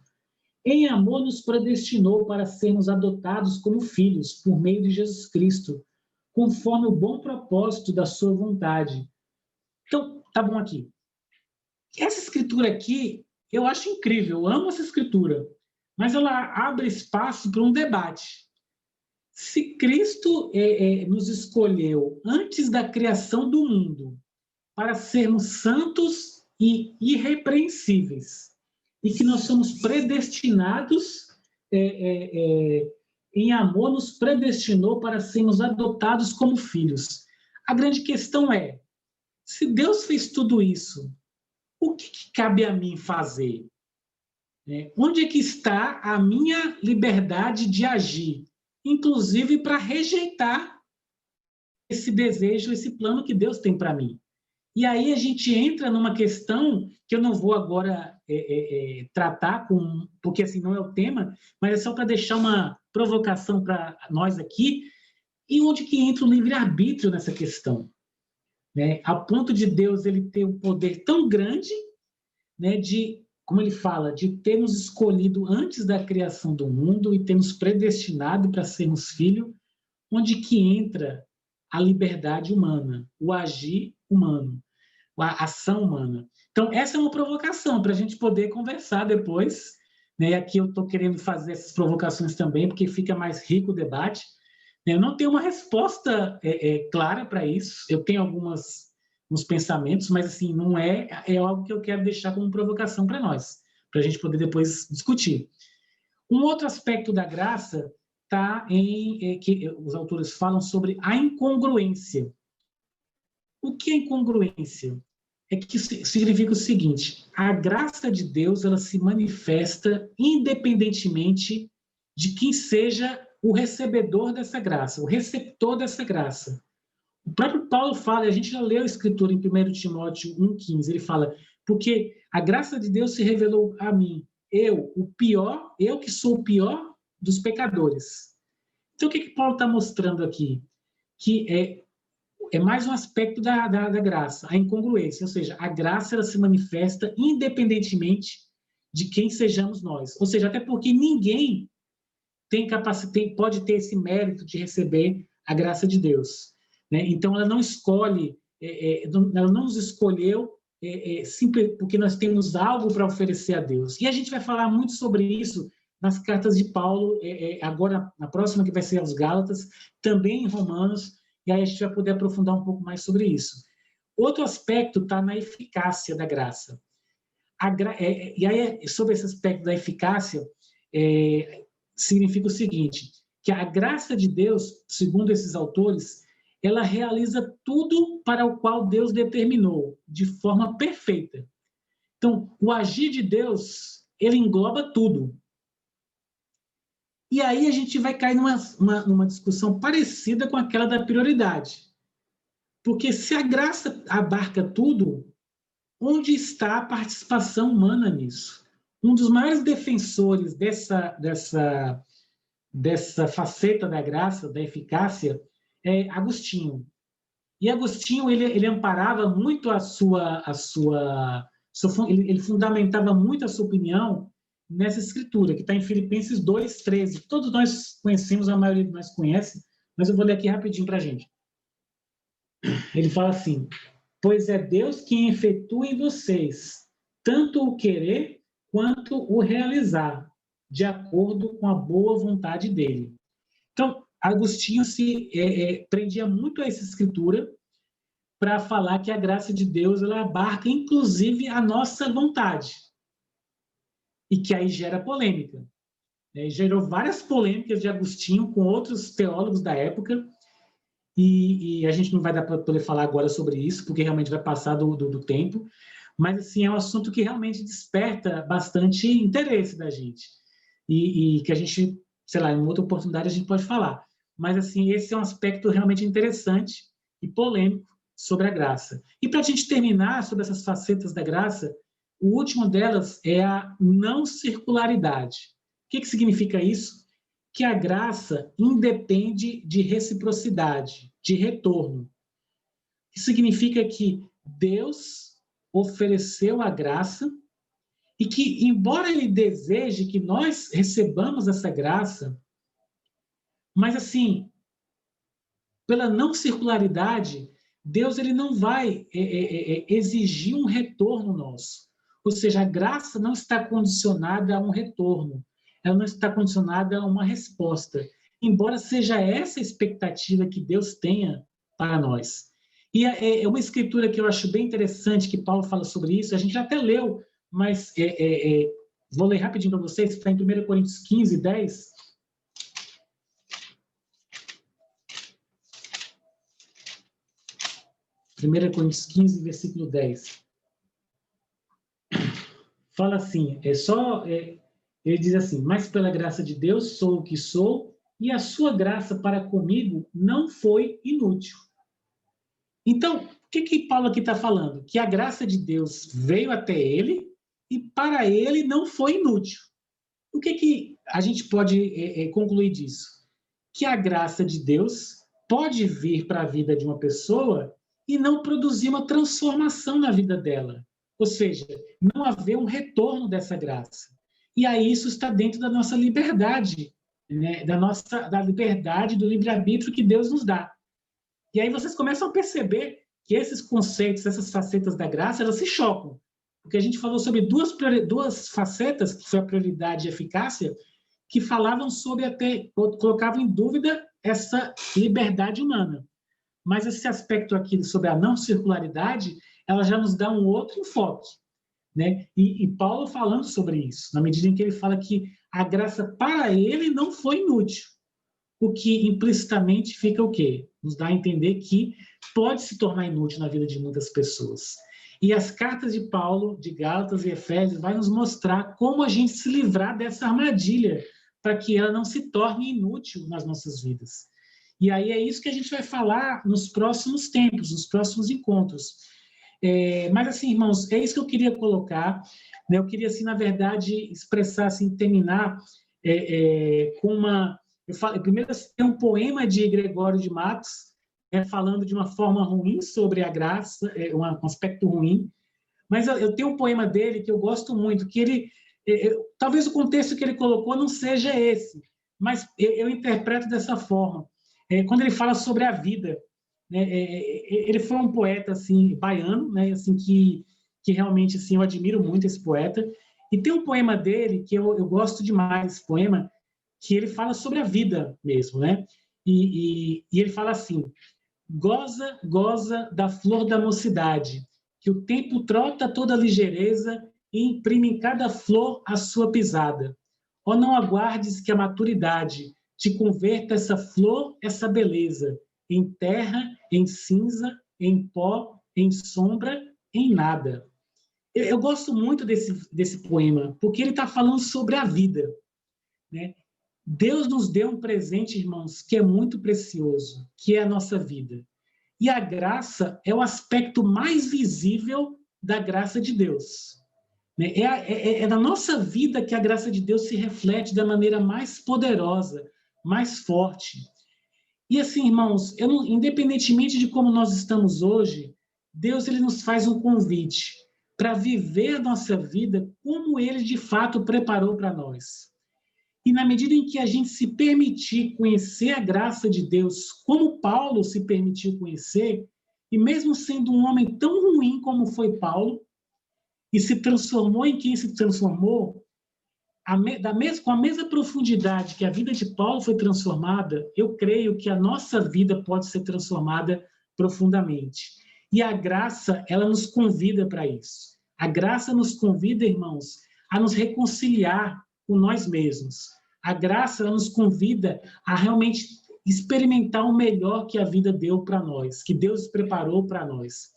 Em amor nos predestinou para sermos adotados como filhos por meio de Jesus Cristo, conforme o bom propósito da sua vontade. Então, tá bom aqui. Essa escritura aqui, eu acho incrível, eu amo essa escritura, mas ela abre espaço para um debate. Se Cristo nos escolheu antes da criação do mundo para sermos santos e irrepreensíveis, e que nós somos predestinados, em amor nos predestinou para sermos adotados como filhos. A grande questão é, se Deus fez tudo isso, o que cabe a mim fazer? Onde é que está a minha liberdade de agir? Inclusive para rejeitar esse desejo, esse plano que Deus tem para mim. E aí a gente entra numa questão que eu não vou agora tratar, porque assim não é o tema, mas é só para deixar uma provocação para nós aqui, e onde que entra o livre-arbítrio nessa questão. A ponto de Deus ele ter um poder tão grande, de, como ele fala, de ter nos escolhido antes da criação do mundo e ter nos predestinado para sermos filhos, onde que entra a liberdade humana, o agir humano, a ação humana. Então, essa é uma provocação para a gente poder conversar depois. Aqui eu estou querendo fazer essas provocações também, porque fica mais rico o debate. Eu não tenho uma resposta clara para isso. Eu tenho uns pensamentos, mas assim, não é algo que eu quero deixar como provocação para nós, para a gente poder depois discutir. Um outro aspecto da graça está que os autores falam sobre a incongruência. O que é incongruência? É que significa o seguinte: a graça de Deus ela se manifesta independentemente de quem seja o recebedor dessa graça, o receptor dessa graça. O próprio Paulo fala, e a gente já leu a escritura em 1 Timóteo 1,15, ele fala, porque a graça de Deus se revelou a mim, eu que sou o pior dos pecadores. Então, o que Paulo está mostrando aqui? Que é mais um aspecto da graça, a incongruência, ou seja, a graça ela se manifesta independentemente de quem sejamos nós. Ou seja, até porque ninguém pode ter esse mérito de receber a graça de Deus, né? Então, ela não escolhe, ela não nos escolheu simples porque nós temos algo para oferecer a Deus. E a gente vai falar muito sobre isso nas cartas de Paulo, agora na próxima, que vai ser aos Gálatas, também em Romanos, e aí a gente vai poder aprofundar um pouco mais sobre isso. Outro aspecto está na eficácia da graça. E aí, sobre esse aspecto da eficácia, significa o seguinte, que a graça de Deus, segundo esses autores, ela realiza tudo para o qual Deus determinou, de forma perfeita. Então, o agir de Deus, ele engloba tudo. E aí a gente vai cair numa discussão parecida com aquela da prioridade. Porque se a graça abarca tudo, onde está a participação humana nisso? Um dos maiores defensores dessa faceta da graça, da eficácia, é Agostinho. E Agostinho, ele amparava muito ele fundamentava muito a sua opinião nessa escritura, que está em Filipenses 2:13. Todos nós conhecemos, a maioria de nós conhece, mas eu vou ler aqui rapidinho para a gente. Ele fala assim: pois é Deus quem efetua em vocês tanto o querer quanto o realizar, de acordo com a boa vontade dele. Então, Agostinho se prendia muito a essa escritura para falar que a graça de Deus ela abarca, inclusive, a nossa vontade. E que aí gera polêmica. Gerou várias polêmicas de Agostinho com outros teólogos da época, e a gente não vai dar para poder falar agora sobre isso, porque realmente vai passar do tempo, mas assim, é um assunto que realmente desperta bastante interesse da gente, e que a gente, sei lá, em outra oportunidade a gente pode falar. Mas assim, esse é um aspecto realmente interessante e polêmico sobre a graça. E para a gente terminar sobre essas facetas da graça, o último delas é a não circularidade. O que significa isso? Que a graça independe de reciprocidade, de retorno. Isso significa que Deus ofereceu a graça e que, embora Ele deseje que nós recebamos essa graça, mas assim, pela não circularidade, Deus ele não vai exigir um retorno nosso. Ou seja, a graça não está condicionada a um retorno, ela não está condicionada a uma resposta, embora seja essa a expectativa que Deus tenha para nós. E é uma escritura que eu acho bem interessante, que Paulo fala sobre isso, a gente já até leu, mas vou ler rapidinho para vocês, está em 1 Coríntios 15:10. 1 Coríntios 15, versículo 10. Fala assim, ele diz assim, mas pela graça de Deus sou o que sou, e a sua graça para comigo não foi inútil. Então, o que Paulo aqui está falando? Que a graça de Deus veio até ele, e para ele não foi inútil. O que a gente pode concluir disso? Que a graça de Deus pode vir para a vida de uma pessoa e não produzir uma transformação na vida dela. Ou seja, não haver um retorno dessa graça. E aí isso está dentro da nossa liberdade, né? da liberdade, do livre-arbítrio que Deus nos dá. E aí vocês começam a perceber que esses conceitos, essas facetas da graça, elas se chocam. Porque a gente falou sobre duas facetas, que foi a prioridade e a eficácia, que falavam sobre colocavam em dúvida essa liberdade humana. Mas esse aspecto aqui sobre a não circularidade, ela já nos dá um outro enfoque, né? E Paulo falando sobre isso, na medida em que ele fala que a graça para ele não foi inútil, o que implicitamente fica o quê? Nos dá a entender que pode se tornar inútil na vida de muitas pessoas. E as cartas de Paulo, de Gálatas e Efésios, vai nos mostrar como a gente se livrar dessa armadilha, para que ela não se torne inútil nas nossas vidas. E aí é isso que a gente vai falar nos próximos tempos, nos próximos encontros. Mas assim, irmãos, é isso que eu queria colocar, né? Eu queria, assim, na verdade, expressar, assim, terminar com uma... Primeiro, tem um poema de Gregório de Matos, falando de uma forma ruim sobre a graça, um aspecto ruim, mas eu tenho um poema dele que eu gosto muito, que talvez o contexto que ele colocou não seja esse, mas eu interpreto dessa forma. Quando ele fala sobre a vida, né, ele foi um poeta assim baiano, né, assim que realmente assim eu admiro muito esse poeta. E tem um poema dele que eu gosto demais, esse poema, que ele fala sobre a vida mesmo, né? E ele fala assim: goza, goza da flor da mocidade, que o tempo trota toda ligeireza e imprime em cada flor a sua pisada. Ó, não aguardes que a maturidade te converta essa flor, essa beleza, em terra, em cinza, em pó, em sombra, em nada. Eu gosto muito desse poema, porque ele está falando sobre a vida, né? Deus nos deu um presente, irmãos, que é muito precioso, que é a nossa vida. E a graça é o aspecto mais visível da graça de Deus. É na nossa vida que a graça de Deus se reflete da maneira mais poderosa, mais forte. E assim, irmãos, independentemente de como nós estamos hoje, Deus ele nos faz um convite para viver a nossa vida como Ele de fato preparou para nós. E na medida em que a gente se permitir conhecer a graça de Deus, como Paulo se permitiu conhecer, e mesmo sendo um homem tão ruim como foi Paulo, e se transformou em quem se transformou, com a mesma profundidade que a vida de Paulo foi transformada, eu creio que a nossa vida pode ser transformada profundamente. E a graça, ela nos convida para isso. A graça nos convida, irmãos, a nos reconciliar com nós mesmos. A graça, ela nos convida a realmente experimentar o melhor que a vida deu para nós, que Deus preparou para nós.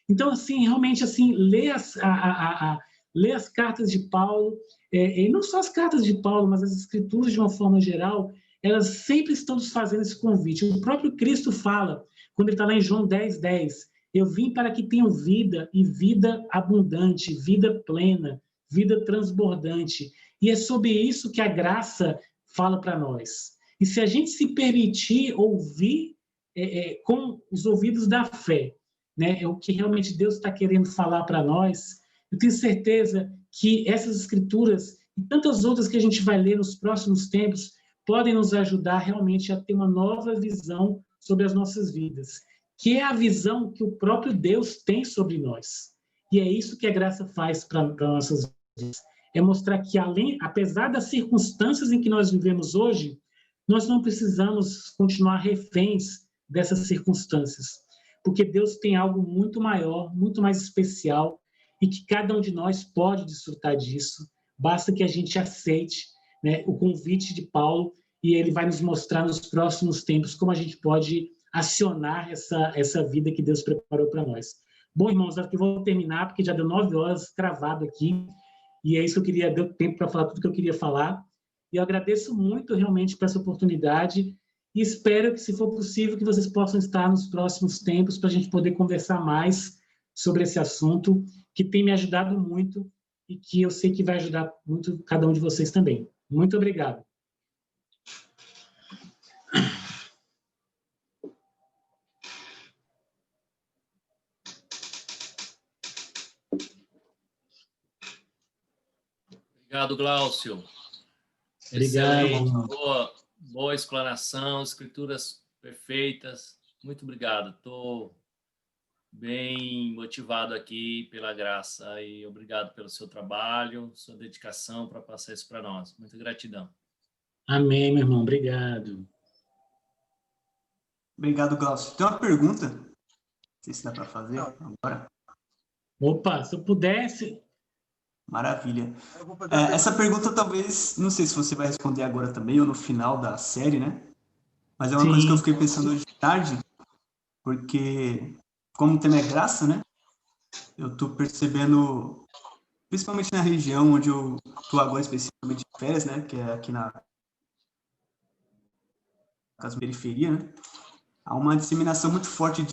Então, assim, realmente, assim, ler as cartas de Paulo, e não só as cartas de Paulo, mas as escrituras de uma forma geral, elas sempre estão nos fazendo esse convite. O próprio Cristo fala, quando ele está lá em João 10:10, eu vim para que tenham vida, e vida abundante, vida plena, vida transbordante. E é sobre isso que a graça fala para nós. E se a gente se permitir ouvir com os ouvidos da fé, né, é o que realmente Deus está querendo falar para nós, eu tenho certeza que essas escrituras e tantas outras que a gente vai ler nos próximos tempos podem nos ajudar realmente a ter uma nova visão sobre as nossas vidas, que é a visão que o próprio Deus tem sobre nós. E é isso que a graça faz para nossas vidas. É mostrar que, apesar das circunstâncias em que nós vivemos hoje, nós não precisamos continuar reféns dessas circunstâncias, porque Deus tem algo muito maior, muito mais especial, e que cada um de nós pode desfrutar disso. Basta que a gente aceite, né, o convite de Paulo, e ele vai nos mostrar nos próximos tempos como a gente pode acionar essa vida que Deus preparou para nós. Bom, irmãos, acho que vou terminar, porque já deu 9 horas cravado aqui, e é isso que eu queria, deu tempo para falar tudo que eu queria falar. E eu agradeço muito, realmente, por essa oportunidade, e espero que, se for possível, que vocês possam estar nos próximos tempos para a gente poder conversar mais sobre esse assunto, que tem me ajudado muito e que eu sei que vai ajudar muito cada um de vocês também. Muito obrigado. Obrigado, Glaucio. Obrigado. Excelente, boa explanação, escrituras perfeitas. Muito obrigado. Estou bem motivado aqui pela graça e obrigado pelo seu trabalho, sua dedicação para passar isso para nós. Muita gratidão. Amém, meu irmão. Obrigado. Obrigado, Glaucio. Tem uma pergunta, não sei se dá para fazer agora. Opa, se eu pudesse... Maravilha. Essa pergunta talvez, não sei se você vai responder agora também ou no final da série, né? Mas é uma coisa que eu fiquei pensando hoje de tarde, porque como o tema é graça, né? Eu tô percebendo, principalmente na região onde eu tô agora, especificamente de férias, né? Que é aqui na periferia, né? Há uma disseminação muito forte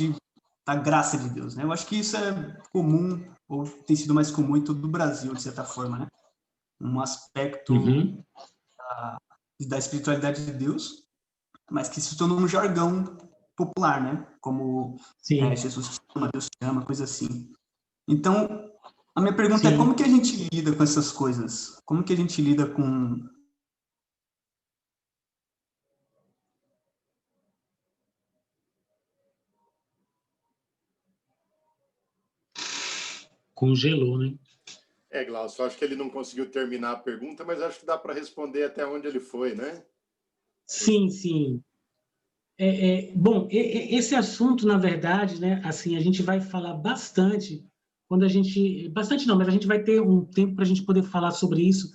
da graça de Deus, né? Eu acho que isso é comum, ou tem sido mais comum em todo o Brasil, de certa forma, né? Um aspecto da espiritualidade de Deus, mas que se tornou um jargão popular, né? Como Jesus te ama, Deus te ama, coisa assim. Então, A minha pergunta Sim. é como que a gente lida com essas coisas? Como que a gente lida com... Congelou, né? Glaucio, acho que ele não conseguiu terminar a pergunta, mas acho que dá para responder até onde ele foi, né? Sim, sim. Bom, esse assunto, na verdade, né, assim, a gente vai falar bastante quando a gente... Bastante não, mas a gente vai ter um tempo para a gente poder falar sobre isso,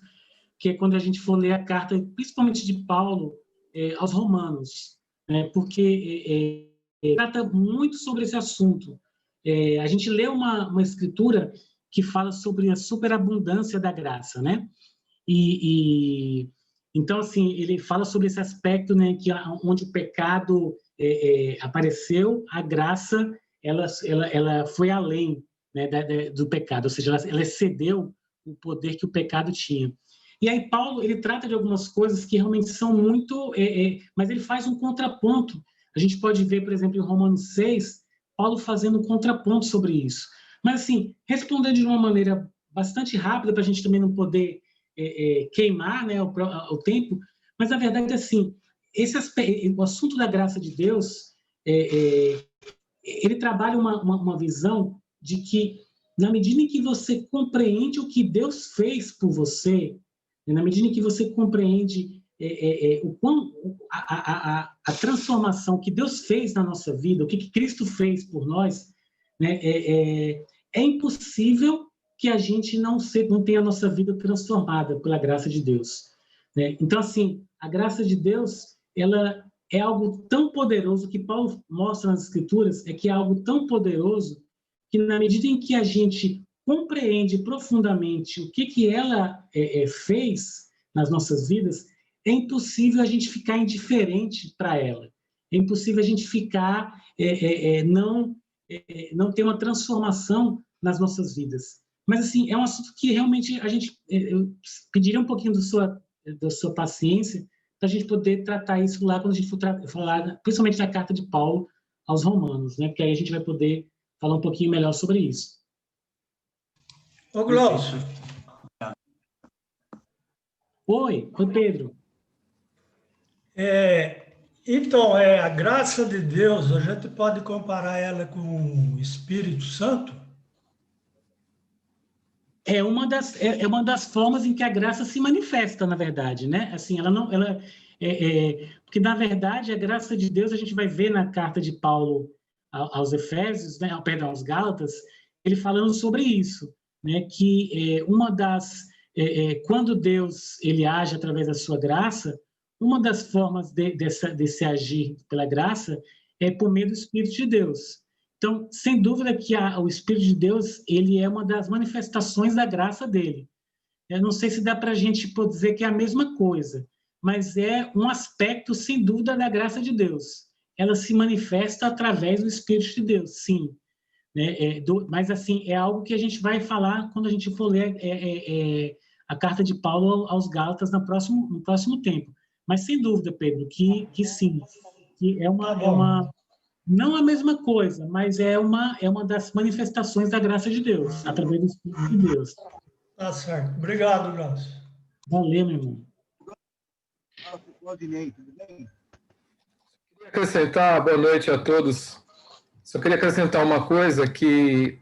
que é quando a gente for ler a carta, principalmente de Paulo, aos Romanos, né, porque trata muito sobre esse assunto. A gente lê uma escritura que fala sobre a superabundância da graça, né? Então, assim, ele fala sobre esse aspecto, né, que onde o pecado apareceu, a graça ela foi além, né, do pecado, ou seja, ela excedeu o poder que o pecado tinha. E aí Paulo ele trata de algumas coisas que realmente são muito, mas ele faz um contraponto. A gente pode ver, por exemplo, em Romanos 6, Paulo fazendo um contraponto sobre isso. Mas, assim, respondendo de uma maneira bastante rápida, para a gente também não poder queimar, né, o tempo, mas a verdade é assim, o assunto da graça de Deus, ele trabalha uma visão de que, na medida em que você compreende o que Deus fez por você, na medida em que você compreende a transformação que Deus fez na nossa vida, o que Cristo fez por nós, né, é impossível que a gente não tenha a nossa vida transformada pela graça de Deus, né? Então, assim, a graça de Deus, ela é algo tão poderoso que Paulo mostra nas Escrituras, é que é algo tão poderoso que, na medida em que a gente compreende profundamente o que ela fez nas nossas vidas, é impossível a gente ficar indiferente para ela. É impossível a gente ficar, não ter uma transformação nas nossas vidas. Mas, assim, é um assunto que realmente eu pediria um pouquinho da sua paciência para a gente poder tratar isso lá quando a gente for falar, principalmente da carta de Paulo aos Romanos, né? Porque aí a gente vai poder falar um pouquinho melhor sobre isso. Ô, Glaucio. Oi, Pedro. Então, a graça de Deus, a gente pode comparar ela com o Espírito Santo? É uma das formas em que a graça se manifesta, na verdade, né? Assim, porque na verdade a graça de Deus a gente vai ver na carta de Paulo aos Efésios, né? Perdão, aos Gálatas, ele falando sobre isso, né? Que quando Deus ele age através da sua graça, uma das formas desse agir pela graça é por meio do Espírito de Deus. Então, sem dúvida que o Espírito de Deus ele é uma das manifestações da graça dele. Eu não sei se dá para a gente dizer que é a mesma coisa, mas é um aspecto, sem dúvida, da graça de Deus. Ela se manifesta através do Espírito de Deus, sim. Né? Mas, assim, é algo que a gente vai falar quando a gente for ler a carta de Paulo aos Gálatas no próximo tempo. Mas, sem dúvida, Pedro, que sim, que não a mesma coisa, mas é uma das manifestações da graça de Deus, através do Espírito de Deus. Tá certo. Obrigado, Glaucio. Valeu, meu irmão. Claudinei, tudo bem? Queria acrescentar, boa noite a todos. Só queria acrescentar uma coisa que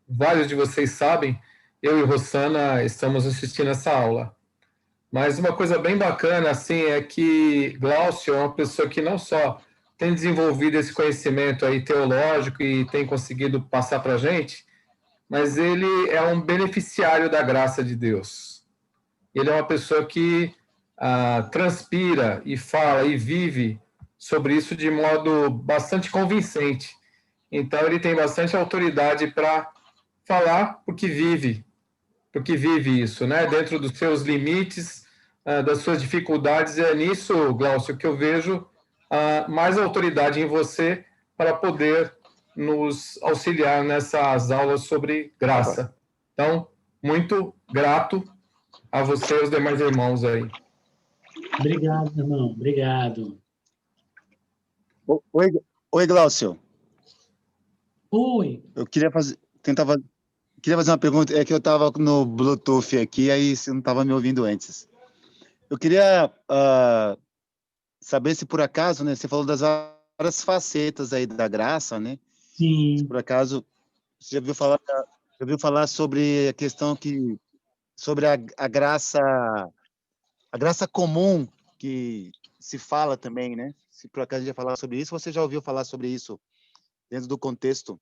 vários de vocês sabem, eu e Rosana estamos assistindo essa aula. Mas uma coisa bem bacana, assim, é que Glaucio é uma pessoa que não só tem desenvolvido esse conhecimento aí teológico e tem conseguido passar para a gente, mas ele é um beneficiário da graça de Deus. Ele é uma pessoa que transpira e fala e vive sobre isso de modo bastante convincente. Então, ele tem bastante autoridade para falar porque vive isso, né? Dentro dos seus limites, das suas dificuldades. É nisso, Glaucio, que eu vejo mais autoridade em você para poder nos auxiliar nessas aulas sobre graça. Então, muito grato a você e os demais irmãos aí. Obrigado, irmão. Obrigado. Oi, Glaucio. Oi. Eu queria queria fazer uma pergunta, é que eu estava no Bluetooth aqui, aí você não estava me ouvindo antes. Eu queria saber se por acaso, né, você falou das várias facetas aí da graça, né? Sim. Se por acaso você já ouviu falar sobre a questão sobre a graça comum que se fala também, né? Se por acaso já falar sobre isso, você já ouviu falar sobre isso dentro do contexto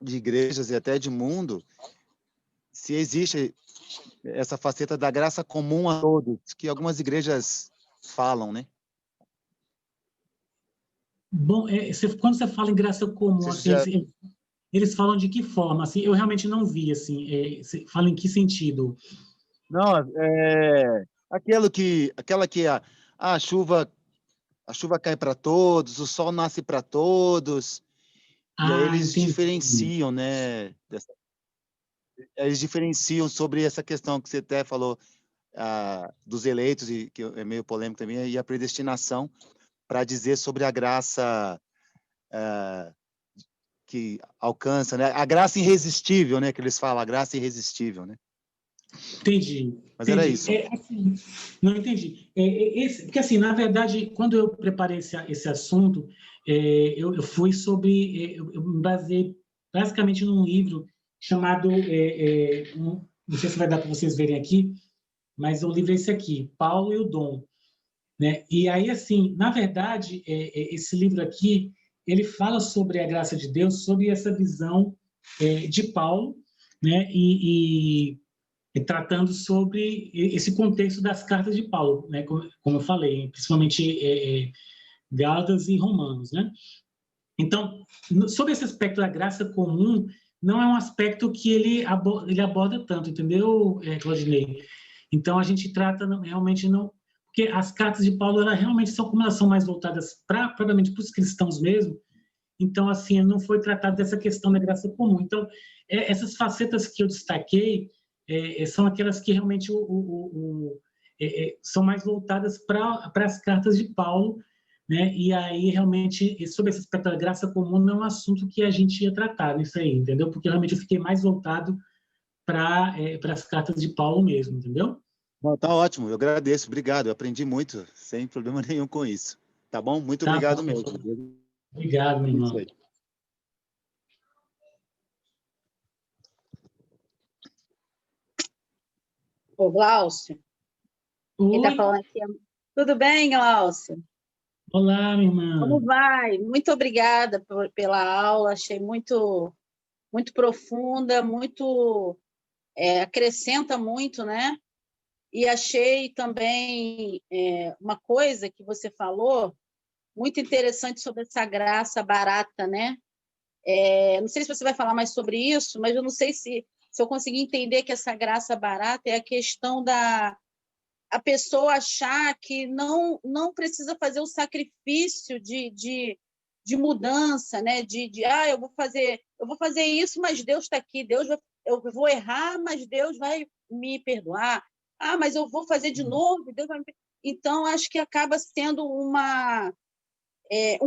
de igrejas e até de mundo, se existe essa faceta da graça comum a todos, que algumas igrejas falam, né? Bom, quando você fala em graça comum, assim, eles falam de que forma? Assim, eu realmente não vi, assim, você fala em que sentido? Não, aquela que a chuva cai para todos, o sol nasce para todos, e aí eles Entendi. diferenciam, né? Eles diferenciam sobre essa questão que você até falou dos eleitos, e que é meio polêmico também, e a predestinação, para dizer sobre a graça que alcança, né? A graça irresistível, né? Que eles falam, a graça irresistível, né? Entendi. Mas era isso. Assim, não entendi. Porque, assim, na verdade, quando eu preparei esse assunto, eu fui eu me baseei basicamente num livro chamado, não sei se vai dar para vocês verem aqui, mas o livro é esse aqui, Paulo e o Dom, né? E aí, assim, na verdade, esse livro aqui, ele fala sobre a graça de Deus, sobre essa visão de Paulo, né? E tratando sobre esse contexto das cartas de Paulo, né? Como eu falei, principalmente Gálatas e Romanos, né? Então, sobre esse aspecto da graça comum, não é um aspecto que ele aborda tanto, entendeu, Claudinei? Então, a gente trata realmente não... Porque as cartas de Paulo, elas realmente são, como elas são mais voltadas propriamente para os cristãos mesmo, então, assim, não foi tratado dessa questão da graça comum. Então, essas facetas que eu destaquei são aquelas que realmente são mais voltadas para as cartas de Paulo, né? E aí, realmente, sobre esse aspecto da graça comum, não é um assunto que a gente ia tratar nisso aí, entendeu? Porque realmente eu fiquei mais voltado para as cartas de Paulo mesmo, entendeu? Bom, tá ótimo, eu agradeço, obrigado, eu aprendi muito, sem problema nenhum com isso. Tá bom? Muito Tá obrigado bom. mesmo. Obrigado, meu irmão. Ô, Glaucio. Ele está falando aqui. Tudo bem, Glaucio? Olá, minha irmã. Como vai? Muito obrigada pela aula, achei muito, muito profunda, muito acrescenta muito, né? E achei também uma coisa que você falou muito interessante sobre essa graça barata, né? Não sei se você vai falar mais sobre isso, mas eu não sei se eu conseguir entender que essa graça barata é a questão a pessoa achar que não precisa fazer o sacrifício de mudança, né? Eu vou fazer isso, mas Deus está aqui, eu vou errar, mas Deus vai me perdoar. Mas eu vou fazer de novo, Deus vai me perdoar. Então, acho que acaba sendo um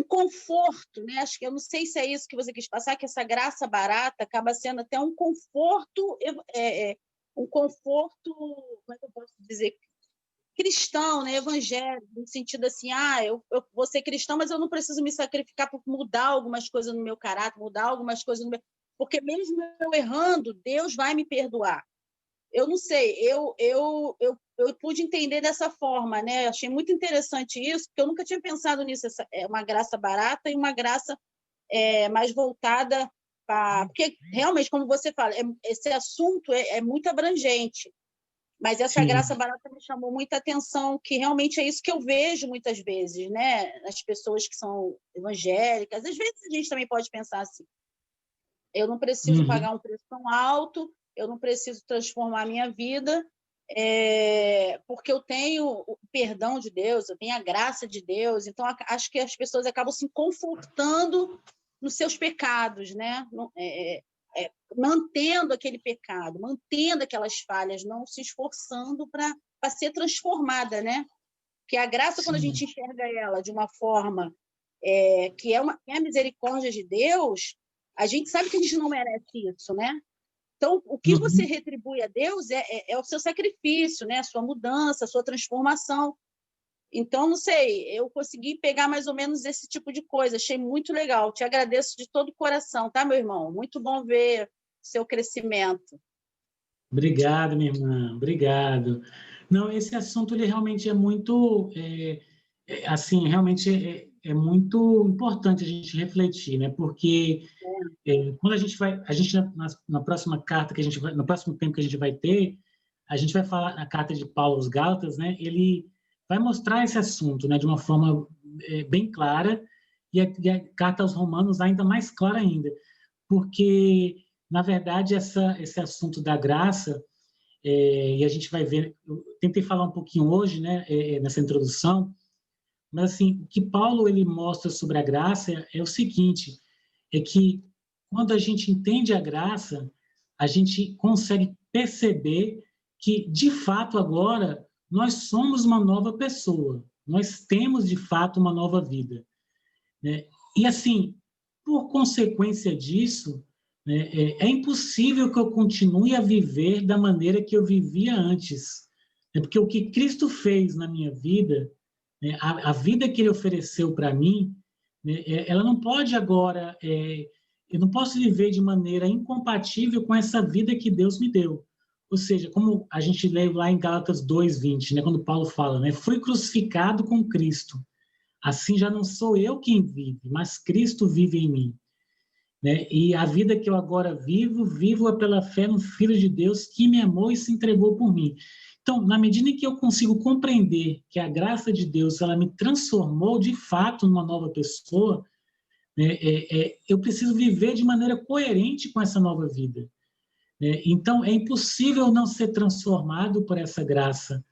conforto, né? Acho que eu não sei se é isso que você quis passar, que essa graça barata acaba sendo até um conforto, como é que eu posso dizer? Cristão, né, evangélico, no sentido assim, eu vou ser cristão, mas eu não preciso me sacrificar por mudar algumas coisas no meu caráter, mudar algumas coisas no meu... Porque mesmo eu errando, Deus vai me perdoar. Eu não sei, eu pude entender dessa forma, né? Achei muito interessante isso, porque eu nunca tinha pensado nisso, uma graça barata e uma graça mais voltada para... Porque, realmente, como você fala, esse assunto é muito abrangente. Mas essa graça barata me chamou muita atenção, que realmente é isso que eu vejo muitas vezes, né? As pessoas que são evangélicas. Às vezes a gente também pode pensar assim, eu não preciso pagar um preço tão alto, eu não preciso transformar a minha vida, porque eu tenho o perdão de Deus, eu tenho a graça de Deus. Então, acho que as pessoas acabam se confortando nos seus pecados, né? Mantendo aquele pecado, mantendo aquelas falhas, não se esforçando para ser transformada, né? Porque a graça, quando a gente enxerga ela de uma forma que é a misericórdia de Deus, A gente sabe que a gente não merece isso, né? Então, o que você retribui a Deus é o seu sacrifício, né? A sua mudança, a sua transformação. Então, não sei, eu consegui pegar mais ou menos esse tipo de coisa. Achei muito legal. Te agradeço de todo o coração, tá, meu irmão? Muito bom ver seu crescimento. Obrigado, minha irmã. Obrigado. Não, esse assunto ele realmente é muito, assim, realmente é muito importante a gente refletir, né? Porque quando na próxima carta que a gente vai, no próximo tempo que a gente vai ter, a gente vai falar a carta de Paulo aos Gálatas, né? Ele vai mostrar esse assunto, né? De uma forma bem clara, e a carta aos Romanos ainda mais clara ainda, porque na verdade esse assunto da graça, e a gente vai ver, eu tentei falar um pouquinho hoje, né? Nessa introdução, mas assim, o que Paulo ele mostra sobre a graça é o seguinte, é que quando a gente entende a graça, a gente consegue perceber que, de fato, agora, nós somos uma nova pessoa. Nós temos, de fato, uma nova vida, né? E, assim, por consequência disso, né, é impossível que eu continue a viver da maneira que eu vivia antes. Né? Porque o que Cristo fez na minha vida, né, a vida que Ele ofereceu para mim, né, ela não pode agora... eu não posso viver de maneira incompatível com essa vida que Deus me deu. Ou seja, como a gente lê lá em Gálatas 2:20, né, quando Paulo fala, né, fui crucificado com Cristo. Assim já não sou eu quem vive, mas Cristo vive em mim. Né? E a vida que eu agora vivo-a pela fé no Filho de Deus que me amou e se entregou por mim. Então, na medida em que eu consigo compreender que a graça de Deus ela me transformou de fato numa nova pessoa, eu preciso viver de maneira coerente com essa nova vida. Então, é impossível não ser transformado por essa graça,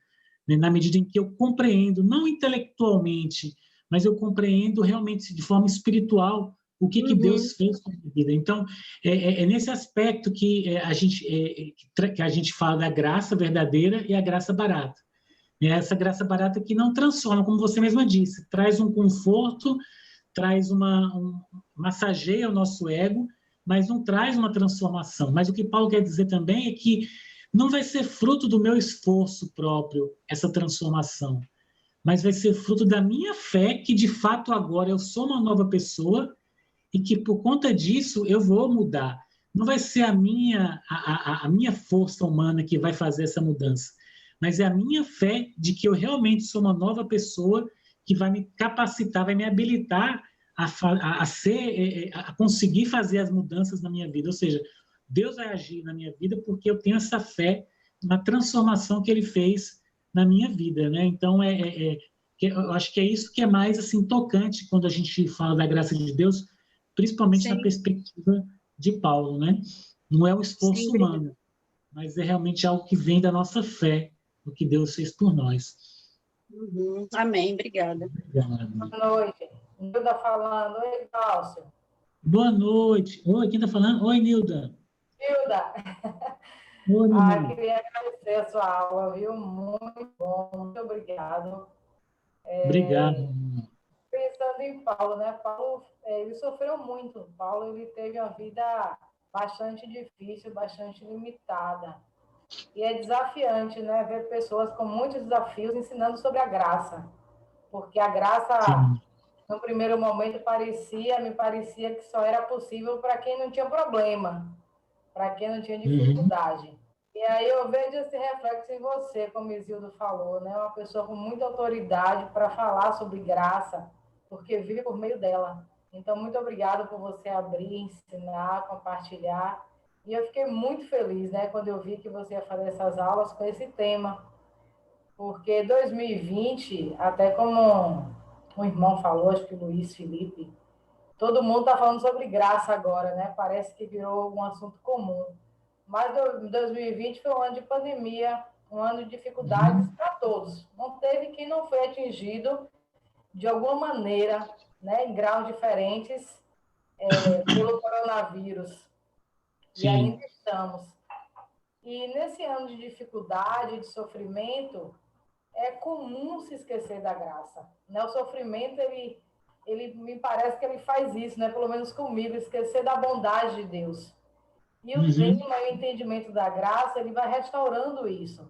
na medida em que eu compreendo, não intelectualmente, mas eu compreendo realmente de forma espiritual o que Deus fez com a minha vida. Então, é nesse aspecto que a gente fala da graça verdadeira e a graça barata. Essa graça barata que não transforma, como você mesma disse, traz um conforto, traz massageia o nosso ego, mas não traz uma transformação. Mas o que Paulo quer dizer também é que não vai ser fruto do meu esforço próprio essa transformação, mas vai ser fruto da minha fé que, de fato, agora eu sou uma nova pessoa e que, por conta disso, eu vou mudar. Não vai ser a minha força humana que vai fazer essa mudança, mas é a minha fé de que eu realmente sou uma nova pessoa que vai me capacitar, vai me habilitar a conseguir fazer as mudanças na minha vida. Ou seja, Deus vai agir na minha vida porque eu tenho essa fé na transformação que Ele fez na minha vida, né? Então, eu acho que é isso que é mais assim tocante quando a gente fala da graça de Deus, principalmente na perspectiva de Paulo, né? Não é o esforço humano, mas é realmente algo que vem da nossa fé, no que Deus fez por nós. Amém, obrigada. Obrigado. Boa noite. Nilda falando. Oi, Cláudio. Boa noite. Oi, quem está falando? Oi, Nilda. Nilda. Oi, queria agradecer a sua aula, viu? Muito bom, muito obrigado. Obrigado. Pensando em Paulo, né? Paulo, ele sofreu muito. Paulo, ele teve uma vida bastante difícil, bastante limitada. E é desafiante, né? Ver pessoas com muitos desafios ensinando sobre a graça. Porque a graça, Sim. no primeiro momento, me parecia que só era possível para quem não tinha problema, para quem não tinha dificuldade. E aí eu vejo esse reflexo em você, como o Isildo falou, né? Uma pessoa com muita autoridade para falar sobre graça, porque vive por meio dela. Então, muito obrigada por você abrir, ensinar, compartilhar. E eu fiquei muito feliz, né, quando eu vi que você ia fazer essas aulas com esse tema. Porque 2020, até como o irmão falou, acho que o Luiz Felipe, todo mundo está falando sobre graça agora, né? Parece que virou um assunto comum. Mas 2020 foi um ano de pandemia, um ano de dificuldades para todos. Não teve quem não foi atingido de alguma maneira, né, em graus diferentes, pelo coronavírus. Sim. E ainda estamos. E nesse ano de dificuldade, de sofrimento, é comum se esquecer da graça. Né? O sofrimento, ele me parece que ele faz isso, né? Pelo menos comigo, esquecer da bondade de Deus. E o tema e o entendimento da graça, ele vai restaurando isso.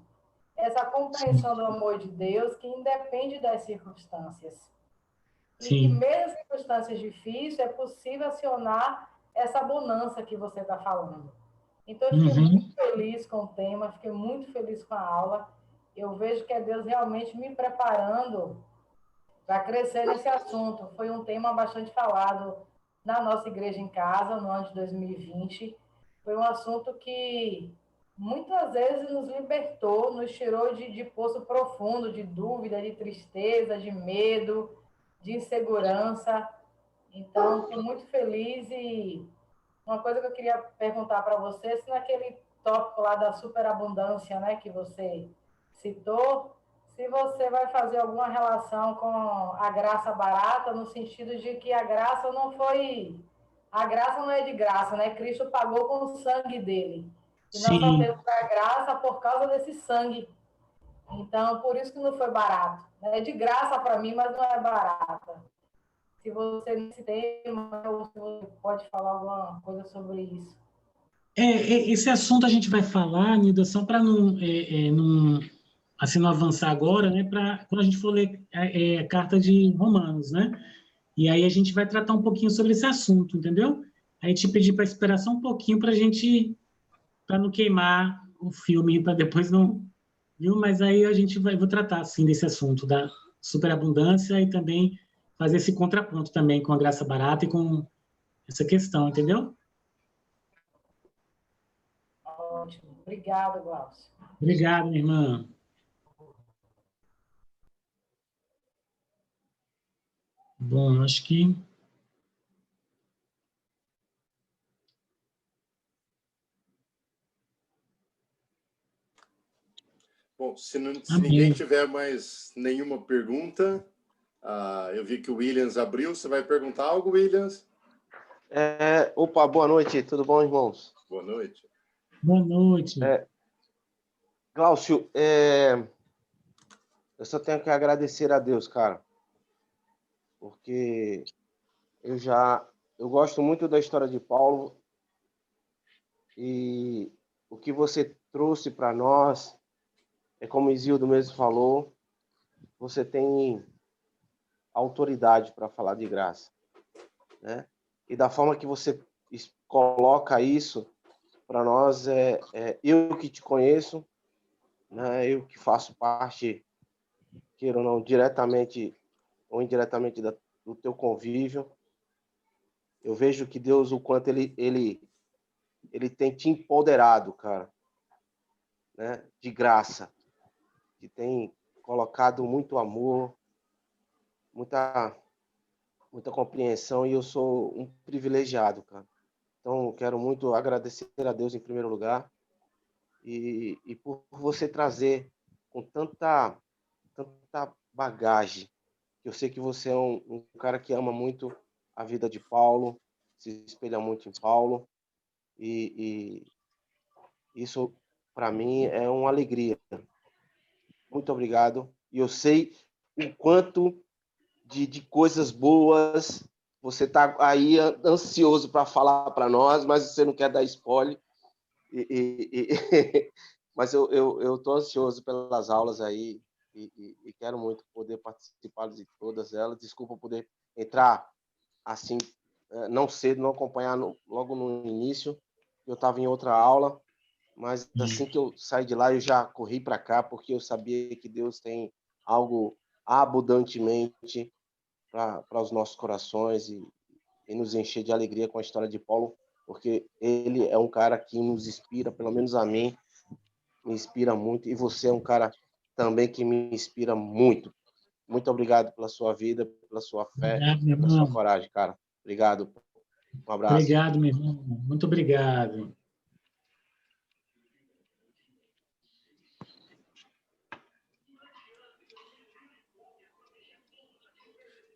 Essa compreensão do amor de Deus que independe das circunstâncias. E que mesmo em circunstâncias difíceis, é possível acionar essa bonança que você está falando. Então, eu fiquei muito feliz com o tema, fiquei muito feliz com a aula. Eu vejo que é Deus realmente me preparando para crescer nesse assunto. Foi um tema bastante falado na nossa igreja em casa, no ano de 2020. Foi um assunto que muitas vezes nos libertou, nos tirou de poço profundo, de dúvida, de tristeza, de medo, de insegurança. Então, estou muito feliz. E uma coisa que eu queria perguntar para você, se naquele tópico lá da superabundância, né, que você citou, se você vai fazer alguma relação com a graça barata, no sentido de que a graça não é de graça, né? Cristo pagou com o sangue dele. E nós só temos a graça por causa desse sangue. Então, por isso que não foi barato. É de graça para mim, mas não é barata. Se você nesse tema, você pode falar alguma coisa sobre isso. Esse assunto a gente vai falar, Nilda, só para não avançar agora, né? Para quando a gente for ler a carta de Romanos, né? E aí a gente vai tratar um pouquinho sobre esse assunto, entendeu? Aí te pedir para esperar só um pouquinho para não queimar o filme, para depois não, viu? Mas aí vou tratar assim desse assunto da superabundância e também fazer esse contraponto também com a graça barata e com essa questão, entendeu? Ótimo. Obrigada, Glaucio. Obrigado, minha irmã. Bom, acho que... Bom, se ninguém tiver mais nenhuma pergunta, eu vi que o Williams abriu. Você vai perguntar algo, Williams? Opa, boa noite. Tudo bom, irmãos? Boa noite. Boa noite. Glaucio, eu só tenho que agradecer a Deus, cara, porque eu gosto muito da história de Paulo e o que você trouxe para nós é como o Isildo mesmo falou, você tem autoridade para falar de graça, né? E da forma que você coloca isso para nós, eu que te conheço, né? Eu que faço parte, queira ou não, diretamente ou indiretamente do teu convívio, eu vejo que Deus, o quanto ele tem te empoderado, cara, né? De graça, que tem colocado muito amor, muita compreensão, e eu sou um privilegiado, cara. Então, eu quero muito agradecer a Deus em primeiro lugar e por você trazer com tanta bagagem, que eu sei que você é um cara que ama muito a vida de Paulo, se espelha muito em Paulo, e isso, para mim, é uma alegria. Muito obrigado. E eu sei o quanto de coisas boas você está aí ansioso para falar para nós, mas você não quer dar spoiler. Mas eu estou ansioso pelas aulas aí e quero muito poder participar de todas elas. Desculpa poder entrar assim, não cedo, não acompanhar logo no início. Eu estava em outra aula, mas assim que eu saí de lá, eu já corri para cá, porque eu sabia que Deus tem algo abundantemente para os nossos corações e nos encher de alegria com a história de Paulo, porque ele é um cara que nos inspira, pelo menos a mim, me inspira muito, e você é um cara também que me inspira muito. Muito obrigado pela sua vida, pela sua fé, pela sua coragem, cara. Obrigado. Um abraço. Obrigado, meu irmão. Muito obrigado.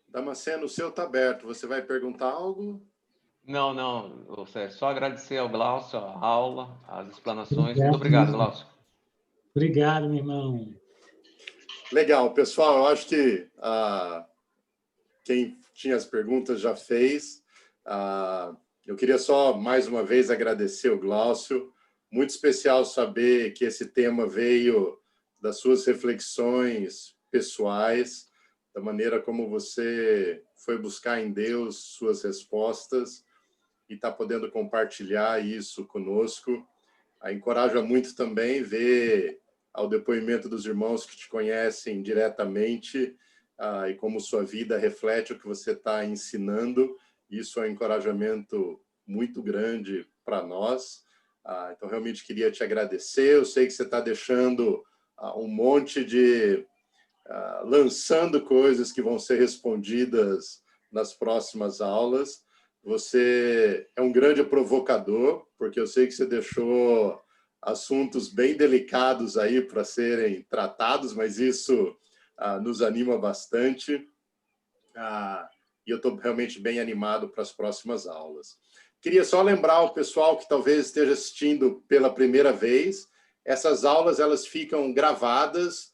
Damasceno, o seu está aberto. Você vai perguntar algo? Não. Só agradecer ao Glaucio, a aula, as explanações. Obrigado, muito obrigado, Glaucio. Obrigado, meu irmão. Legal, pessoal. Eu acho que quem tinha as perguntas já fez. Eu queria só, mais uma vez, agradecer o Glaucio. Muito especial saber que esse tema veio das suas reflexões pessoais, da maneira como você foi buscar em Deus suas respostas e está podendo compartilhar isso conosco. Encoraja muito também ver ao depoimento dos irmãos que te conhecem diretamente e como sua vida reflete o que você está ensinando. Isso é um encorajamento muito grande para nós. Então, realmente queria te agradecer. Eu sei que você está deixando um monte de... lançando coisas que vão ser respondidas nas próximas aulas. Você é um grande provocador, porque eu sei que você deixou assuntos bem delicados aí para serem tratados, mas isso nos anima bastante. E eu estou realmente bem animado para as próximas aulas. Queria só lembrar o pessoal que talvez esteja assistindo pela primeira vez, essas aulas elas ficam gravadas,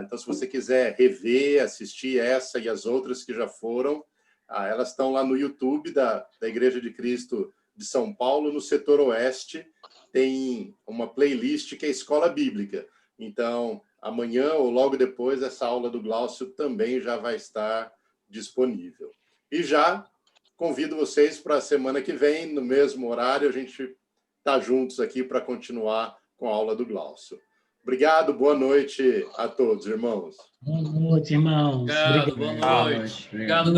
então se você quiser rever, assistir essa e as outras que já foram, elas estão lá no YouTube da Igreja de Cristo de São Paulo, no setor oeste, tem uma playlist que é Escola Bíblica. Então, amanhã ou logo depois, essa aula do Glaucio também já vai estar disponível. E já convido vocês para a semana que vem, no mesmo horário, a gente está juntos aqui para continuar com a aula do Glaucio. Obrigado, boa noite a todos, irmãos. Boa noite, irmãos. Obrigado, boa noite. Obrigado,